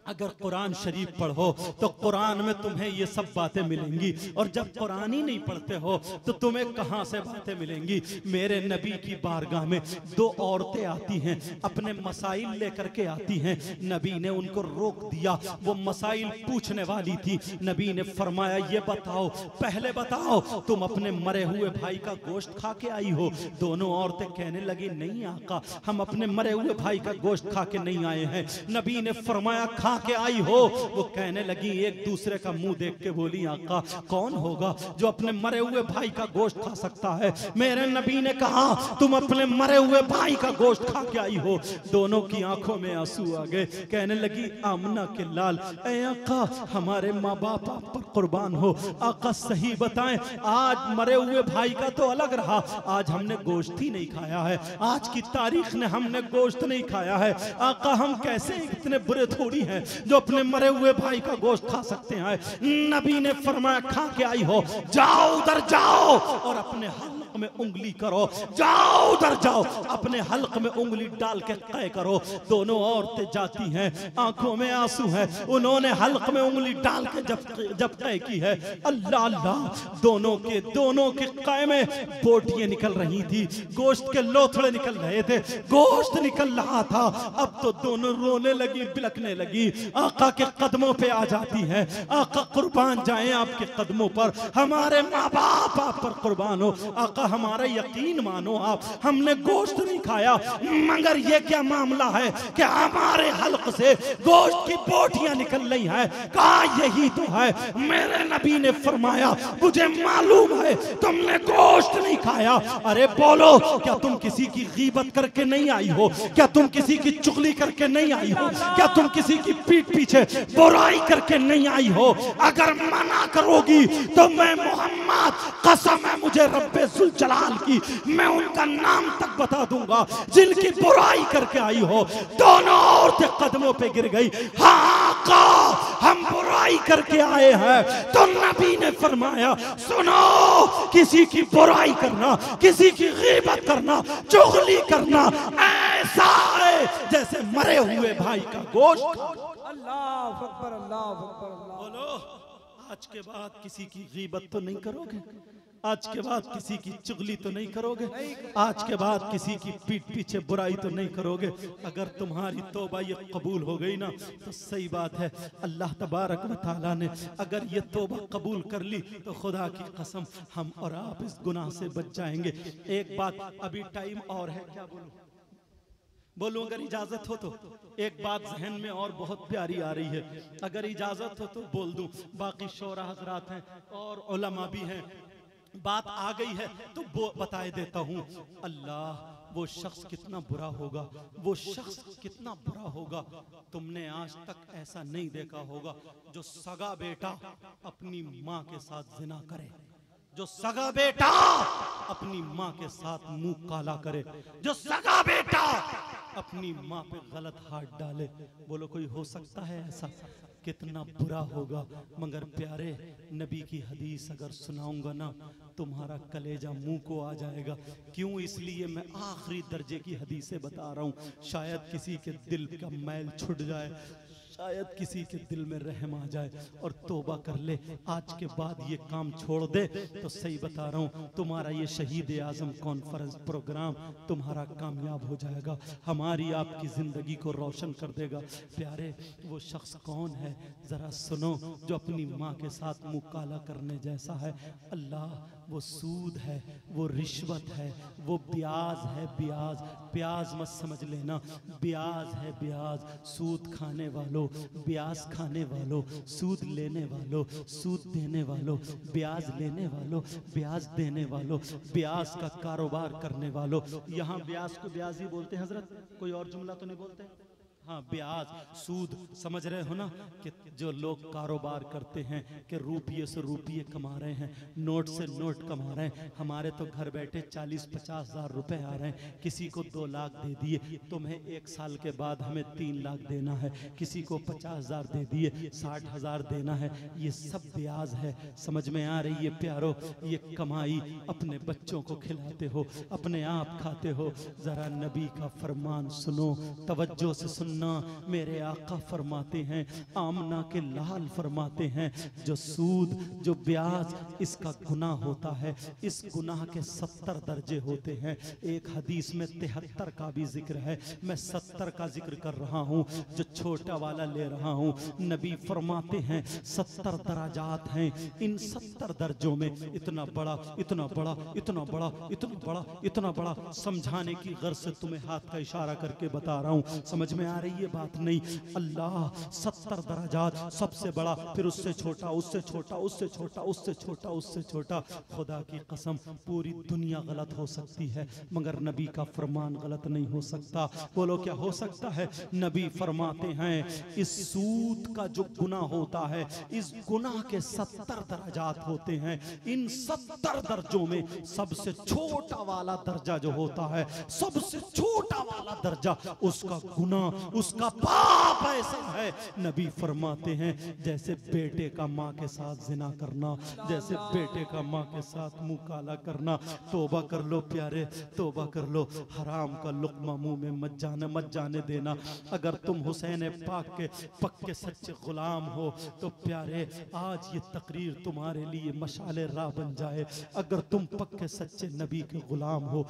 अगर कुरान शरीफ पढ़ो तो कुरान में तुम्हें ये सब बातें मिलेंगी, और जब कुरान ही नहीं पढ़ते हो तो तुम्हें कहां से बातें मिलेंगी। मेरे नबी की बारगाह में दो औरतें आती हैं, अपने मसाइल लेकर के आती हैं। नबी ने उनको रोक दिया, वो मसाइल पूछने वाली थी। नबी ने फरमाया, ये बताओ, पहले बताओ, तुम अपने मरे हुए भाई का गोश्त खा के आई हो? दोनों औरतें कहने लगी, नहीं आका, हम अपने मरे हुए भाई का गोश्त खा के नहीं आए हैं। नबी ने फरमाया, खा के आई हो। वो कहने लगी, एक दूसरे का मुंह देख के बोली, आका कौन होगा जो अपने मरे हुए भाई का गोश्त खा सकता है? मेरे नबी ने कहा, तुम अपने मरे हुए भाई का गोश्त खा के आई हो। दोनों की आंखों में आंसू आ गए। कहने लगी, आमना के लाल, ऐ आका हमारे माँ बाप आप पर कुर्बान हो। आका सही बताएं, आज मरे हुए भाई का तो अलग रहा, आज हमने गोश्त ही नहीं खाया है। आज की तारीख ने हमने गोश्त नहीं खाया है। आका हम कैसे इतने बुरे थोड़ी हैं जो अपने मरे हुए भाई का गोश्त खा सकते हैं? नबी ने फरमाया, खा के आई हो, जाओ उधर जाओ और अपने हल्क में उंगली करो। जाओ उधर जाओ, अपने हल्क में उंगली डाल के कै करो। दोनों औरतें जाती हैं, आंखों में आंसू है। उन्होंने हल्क में उंगली डाल के जब कै की है, अल्लाह अल्लाह, दोनों के कै में बोटियां निकल रही थी, गोश्त के लोथड़े निकल रहे थे, गोश्त निकल रहा था। अब तो दोनों रोने लगी, बिलखने लगी, आका के कदमों पे आ जाती हैं। आका कुर्बान जाएं आपके कदमों पर, हमारे माँ बाप आप पर कुर्बान हो। आका हमारा यकीन मानो, आप हमने गोश्त नहीं खाया, मगर ये क्या मामला है कि हमारे हल्क से गोश्त की बोटियां निकल रही हैं? कहा यही तो है। मेरे नबी ने फरमाया, मुझे मालूम है तुमने गोश्त नहीं खाया। अरे बोलो, क्या तुम किसी की गीबत करके नहीं आई हो? क्या तुम किसी की चुगली करके नहीं आई हो? क्या तुम किसी की पीठ पीछे बुराई करके नहीं आई हो? अगर मना करोगी तो मैं मोहम्मद, कसम है मुझे रब्बे जुल जलाल की, मैं उनका नाम तक बता दूंगा जिनकी बुराई करके आई हो। दोनों औरतें कदमों पे गिर गई। हाँ का हम बुराई करके आए हैं। तो नबी ने फरमाया, सुनो, किसी की बुराई करना, किसी की गीबत करना, चुगली करना ऐसा है जैसे मरे हुए भाई का गोश्त। अल्लाह अकबर, अल्लाह अकबर, अल्लाह। बोलो, आज के बाद किसी की गीबत तो नहीं करोगे? आज के बाद किसी की चुगली तो नहीं करोगे? आज के बाद किसी की पीठ पीछे बुराई तो नहीं करोगे? अगर तुम्हारी तौबा ये कबूल हो गई ना तो सही बात है, अल्लाह तबारक व तआला ने अगर ये तौबा कबूल कर ली तो खुदा की कसम हम और आप इस गुनाह से बच जाएंगे। एक बात, अभी टाइम और है, क्या बोलूं अगर इजाजत हो तो? एक बात जहन में और बहुत प्यारी आ रही है, अगर इजाजत हो तो बोल दूं। बाकी शोरा हजरात हैं और उलमा भी हैं, बात आ गई है तो बताए देता हूँ। अल्लाह, वो शख्स कितना बुरा होगा, वो शख्स कितना बुरा होगा। तुमने आज तक ऐसा नहीं देखा होगा जो सगा बेटा अपनी माँ के साथ जिना करे, जो सगा बेटा अपनी माँ के साथ मुंह काला करे, जो सगा बेटा अपनी माँ पे गलत हाथ डाले। बोलो कोई हो सकता है ऐसा? कितना बुरा होगा। मगर प्यारे नबी की हदीस अगर सुनाऊंगा ना तुम्हारा कलेजा मुंह को आ जाएगा। क्यों? इसलिए मैं आखिरी दर्जे की हदीसें बता रहा हूँ, शायद किसी के दिल का मैल छुट जाए, शायद किसी के दिल में रहम आ जाए और तौबा कर ले। आज के बाद ये काम छोड़ दे तो सही बता रहा हूँ, तुम्हारा ये शहीद आजम कॉन्फ्रेंस प्रोग्राम तुम्हारा कामयाब हो जाएगा, हमारी आपकी जिंदगी को रोशन कर देगा। प्यारे, वो शख्स कौन है जरा सुनो, जो अपनी माँ के साथ मुँह काला करने जैसा है। अल्लाह, वो सूद है, वो रिश्वत है, वो ब्याज है। ब्याज, प्याज मत समझ लेना, ब्याज है ब्याज। सूद खाने वालों, ब्याज खाने वालों, सूद लेने वालों, सूद देने वालों, ब्याज लेने वालों, ब्याज देने वालों, ब्याज का कारोबार करने वालों। यहाँ ब्याज को ब्याज ही बोलते हैं हजरत, कोई और जुमला तो नहीं बोलते? हाँ, ब्याज, सूद, समझ रहे हो ना कि जो लोग कारोबार करते हैं कि रुपये से रुपये कमा रहे हैं, नोट से नोट कमा रहे हैं। हमारे तो घर बैठे 40-50 हज़ार रुपए आ रहे हैं। किसी को 2 लाख दे दिए, तुम्हें 1 साल के बाद हमें 3 लाख देना है। किसी को 50 हज़ार दे दिए, 60 हज़ार देना है। ये सब ब्याज है। समझ में आ रही है प्यारो? ये कमाई अपने बच्चों को खिलाते हो, अपने आप खाते हो। जरा नबी का फरमान सुनो, तवज्जो से सुनना। मेरे आका फरमाते हैं, आमना उलमा के लाल फरमाते हैं जो सूद जो ब्याज इसका गुनाह होता है, इस गुनाह के 70 दर्जे होते हैं। एक हदीस में 73 का भी जिक्र है, मैं 70 का जिक्र कर रहा हूँ, जो छोटा वाला ले रहा हूँ। नबी फरमाते हैं 70 दराजात हैं, इन 70 दर्जों में इतना बड़ा इतना बड़ा इतना बड़ा इतना बड़ा इतना बड़ा, समझाने की गर्ज से तुम्हें हाथ का इशारा करके बता रहा हूँ, समझ में आ रही है बात नहीं? अल्लाह 70 दराजात, सबसे बड़ा, फिर उससे छोटा, उससे छोटा, उससे छोटा, उससे छोटा, उससे छोटा। खुदा की कसम पूरी दुनिया गलत हो सकती है मगर नबी का फरमान गलत नहीं हो सकता। बोलो क्या हो सकता है? नबी फरमाते हैं इस सूद का जो गुनाह होता है, इस गुनाह के 70 दराजात होते हैं। इन 70 दर्जों में सबसे छोटा वाला दर्जा जो होता है, सबसे छोटा वाला दर्जा, उसका गुनाह, उसका पाप ऐसा है, नबी फरमाते हैं जैसे बेटे का माँ के साथ जिना करना, जैसे बेटे का माँ के साथ मुंह काला करना। तौबा कर लो प्यारे, तौबा कर लो, हराम का लुक़्मा मुंह में मत जाने देना। अगर तुम हुसैन पाक के पक्के सच्चे गुलाम हो तो प्यारे आज ये तकरीर तुम्हारे लिए मशाले राह बन जाए। अगर तुम पक्के सच्चे नबी के गुलाम हो,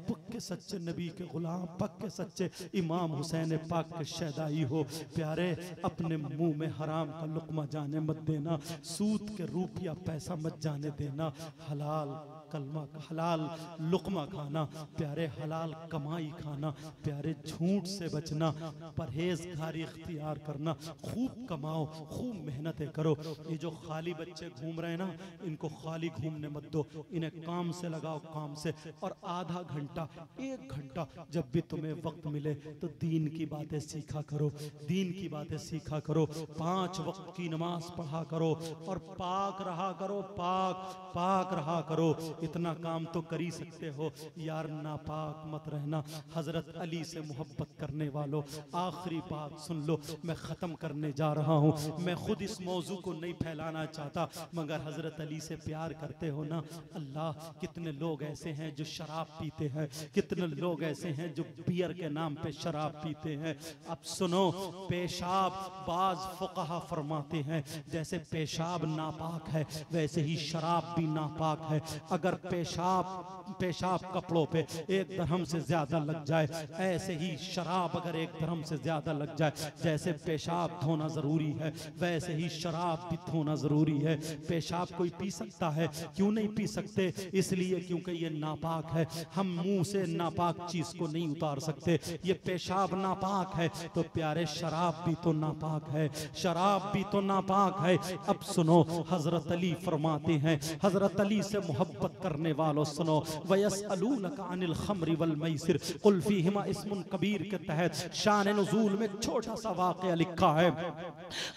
पक्के सच्चे नबी के गुलाम, पक्के सच्चे इमाम हुसैन पाक के शहदाई हो, प्यारे अपने मुंह में हराम का लुक़्मा जाने मत देना, सूद के रुपया पैसा मत जाने देना। हलाल कलमा, हलाल लुक़्मा खाना प्यारे, हलाल कमाई खाना प्यारे, झूठ से बचना, परहेज़गारी इख्तियार करना, खूब कमाओ, खूब मेहनतें करो। ये जो खाली बच्चे घूम रहे हैं ना, इनको खाली घूमने मत दो, इन्हें काम से लगाओ, काम से। और आधा घंटा 1 घंटा जब भी तुम्हें वक्त मिले तो दीन की बातें सीखा करो, दीन की बातें सीखा करो। 5 वक्त की नमाज पढ़ा करो और पाक रहा करो, पाक रहा करो। इतना काम तो कर ही सकते हो यार, नापाक मत रहना। हजरत अली से मोहब्बत करने वालों, आखिरी बात सुन लो, मैं ख़त्म करने जा रहा हूँ। मैं खुद इस मौजू को नहीं फैलाना चाहता मगर हजरत अली से प्यार करते हो ना, अल्लाह कितने लोग ऐसे हैं जो शराब पीते हैं, कितने लोग ऐसे हैं जो बियर के नाम पे शराब पीते हैं। अब सुनो, पेशाब, बाज फुक़हा फरमाते हैं जैसे पेशाब नापाक है वैसे ही शराब भी नापाक है। अगर पेशाब कपड़ों पे 1 दरहम से ज्यादा लग जाए, ऐसे ही शराब अगर 1 दरहम से ज्यादा लग जाए, जैसे पेशाब धोना जरूरी है वैसे ही शराब भी धोना जरूरी है। पेशाब कोई पी सकता है? क्यों नहीं पी सकते? इसलिए क्योंकि ये नापाक है। हम मुंह से नापाक चीज को नहीं उतार सकते। ये पेशाब नापाक है तो प्यारे शराब भी तो नापाक है, शराब भी तो नापाक है। अब सुनो, हजरत अली फरमाते हैं, हजरत अली से मोहब्बत करने वालों सुनो, वयसअलूनका अनिल खम्रि वल मैसिर कुल फीहिमा इस्मुन कबीर के तहत शान नुज़ूल में छोटा सा वाक़या लिखा है,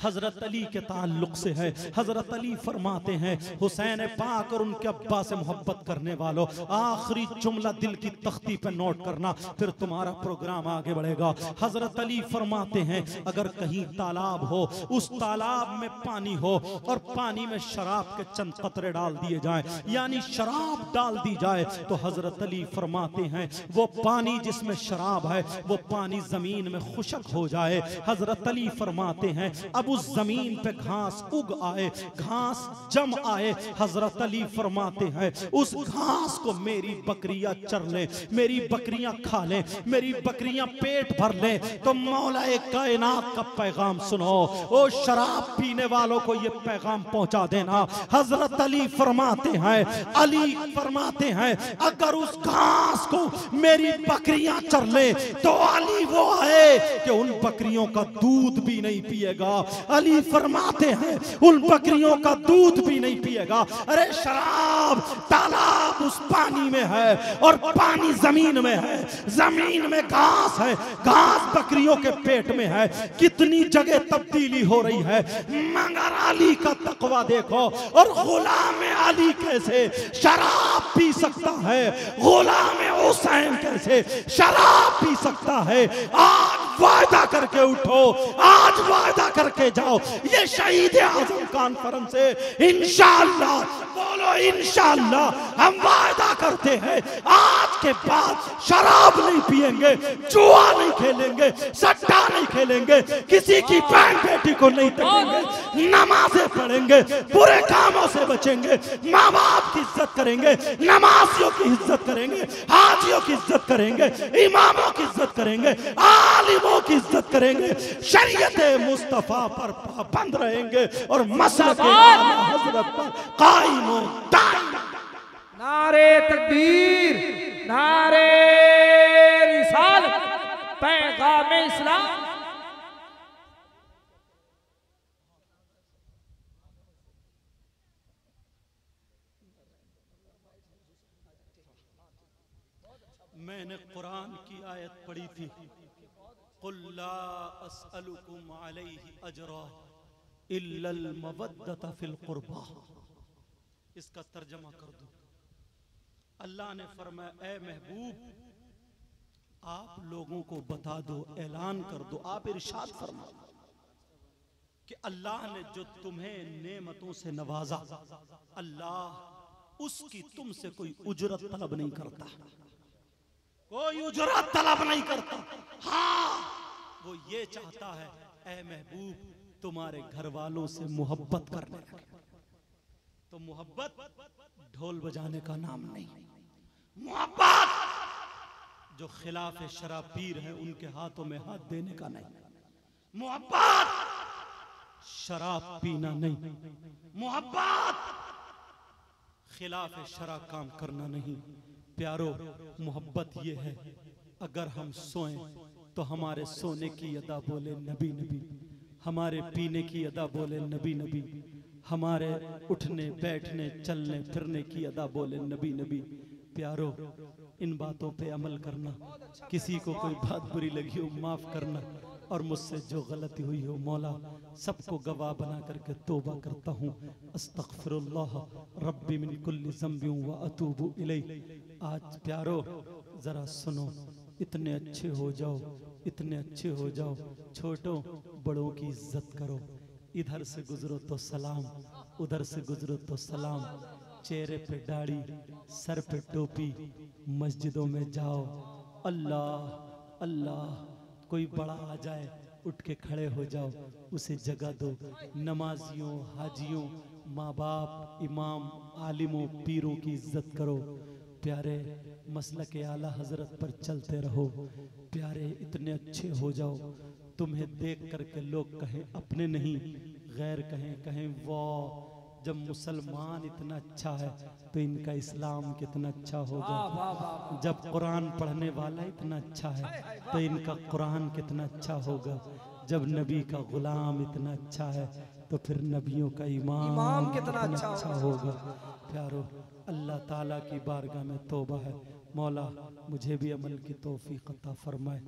हजरत अली के ताल्लुक से है। हजरत अली फरमाते हैं हुसैन पाक और उनके अब्बा से मोहब्बत करने वालों, आखिरी जुमला दिल की तख्ती पे नोट करना, फिर तुम्हारा प्रोग्राम आगे बढ़ेगा। हजरत अली फरमाते हैं अगर कहीं तालाब हो, उस तालाब में पानी हो और पानी में शराब के चंद कतरे डाल दिए जाएं, यानी शराब डाल दी जाए, तो हजरत अली फरमाते हैं वो पानी जिसमें शराब है वो पानी जमीन में खुशक हो जाए। हजरत अली फरमाते हैं अब उस जमीन पे घास उग आए, घास जम आए, हजरत अली फरमाते हैं उस घास को मेरी बकरियां चर ले, मेरी बकरियां खा ले, मेरी बकरियां पेट भर ले। तो मौला कायनात का पैगाम सुनो, ओ शराब पीने वालों को ये पैगाम पहुंचा देना। हजरत अली फरमाते हैं, अली फरमाते हैं अगर उस घास को मेरी बकरियां चर ले तो अली वो है कि उन बकरियों का दूध भी नहीं पिएगा। अली फरमाते हैं उन बकरियों का दूध भी नहीं पिएगा। अरे शराब तालाब उस पानी में है और पानी जमीन में है, जमीन में घास है, घास बकरियों के पेट में है। कितनी जगह तब्दीली हो रही है, मगर अली का तकवा देखो। और गुलाम अली कैसे शराब पी सकता है, गुलाम हुसैन कैसे शराब पी सकता है। आज वादा करके उठो, आज वादा करके जाओ, ये शहीद आजम कॉन्फ्रेंस से इंशाअल्लाह, बोलो इंशाअल्लाह, हम वादा करते हैं आज के बाद शराब नहीं पिएंगे, जुआ नहीं खेलेंगे, सट्टा नहीं खेलेंगे, किसी की बहन बेटी को नहीं तकेंगे, नमाजें पढ़ेंगे, बुरे कामों से बचेंगे, माँ बाप की इज्जत करेंगे, नमाजियों की इज्जत करेंगे, हाजियों की इज्जत करेंगे, इमामों की इज्जत करेंगे, आलिमों की इज्जत करेंगे, शरीयत मुस्तफा पर पाबंद रहेंगे और मसलक हजरत पर कायम व दायम। नारे तकबीर, नारे रिसालत, पैगाम इस्लाम। मैंने कुरान की आयत पढ़ी थी, कुल ला अस्अलुकुम अलैहि अजरा इल्लल मवद्दत फिल कुर्बा। इसका तर्जमा कर दो। अल्लाह ने फरमाया, ए महबूब आप लोगों को बता दो, ऐलान कर दो, आप इरशाद फरमाओ कि अल्लाह ने जो तुम्हें नेमतों से नवाजा, अल्लाह उसकी तुमसे कोई उजरत तलब नहीं करता, कोई उजरत तलब नहीं करता। हाँ, वो ये चाहता है ऐ महबूब तुम्हारे घर वालों से मोहब्बत करने लगे। तो मोहब्बत ढोल बजाने का नाम नहीं, मोहब्बत जो खिलाफ शराब पीर है उनके हाथों में हाथ देने का नहीं, मोहब्बत शराब पीना नहीं, मोहब्बत खिलाफ शराब काम करना नहीं। प्यारो, मोहब्बत ये है अगर हम सोएं तो हमारे सोने की अदा बोले नबी नबी, हमारे पीने की अदा बोले नबी नबी, हमारे उठने बैठने चलने फिरने की अदा बोले नबी नबी। प्यारो, इन बातों पे अमल करना, किसी को कोई बात बुरी लगी हो माफ करना, और मुझसे जो गलती हुई हो मौला सबको गवाह बना करके तौबा करता हूँ। अस्तगफिरुल्लाह रब्बी मिन कुल्ली ज़ंबि व अतूबु इलैह। आज प्यारो जरा सुनो, इतने अच्छे हो जाओ, इतने अच्छे हो जाओ, छोटों बड़ों की इज्जत करो, इधर से गुजरो तो सलाम, उधर से गुजरो तो सलाम, चेहरे पे दाढ़ी, सर पे टोपी, मस्जिदों में जाओ, अल्लाह अल्लाह। कोई बड़ा आ जाए उठ के खड़े हो जाओ, उसे जगह दो। नमाजियों, हाजियों, माँ बाप, इमाम, आलिमों, पीरों की इज्जत करो। प्यारे, मसलक आला हजरत पर चलते रहो। प्यारे, इतने अच्छे हो जाओ तुम्हें देख करके लोग कहें अपने नहीं गैर कहें, कहें वाह जब मुसलमान इतना अच्छा है तो इनका इस्लाम कितना अच्छा होगा। जब कुरान पढ़ने वाला इतना अच्छा है तो इनका कुरान कितना अच्छा होगा। जब नबी का गुलाम इतना अच्छा है तो फिर नबियों का इमाम कितना अच्छा होगा। प्यारो, अल्लाह ताला की बारगाह में तौबा है, मौला मुझे भी अमल की तौफीक अता फरमाए,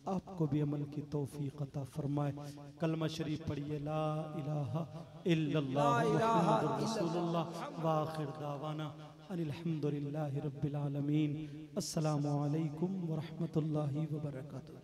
आपको भी अमल की तौफीक अता फरमाए। कलमा शरीफ पढ़िए, ला इलाहा इल्लल्लाह मुहम्मदुर रसूलुल्लाह व आखिर दावाना अनिल हम्दुलिल्लाहि रब्बिल आलमीन। अस्सलामु अलैकुम व रहमतुल्लाहि व बरकातुहू।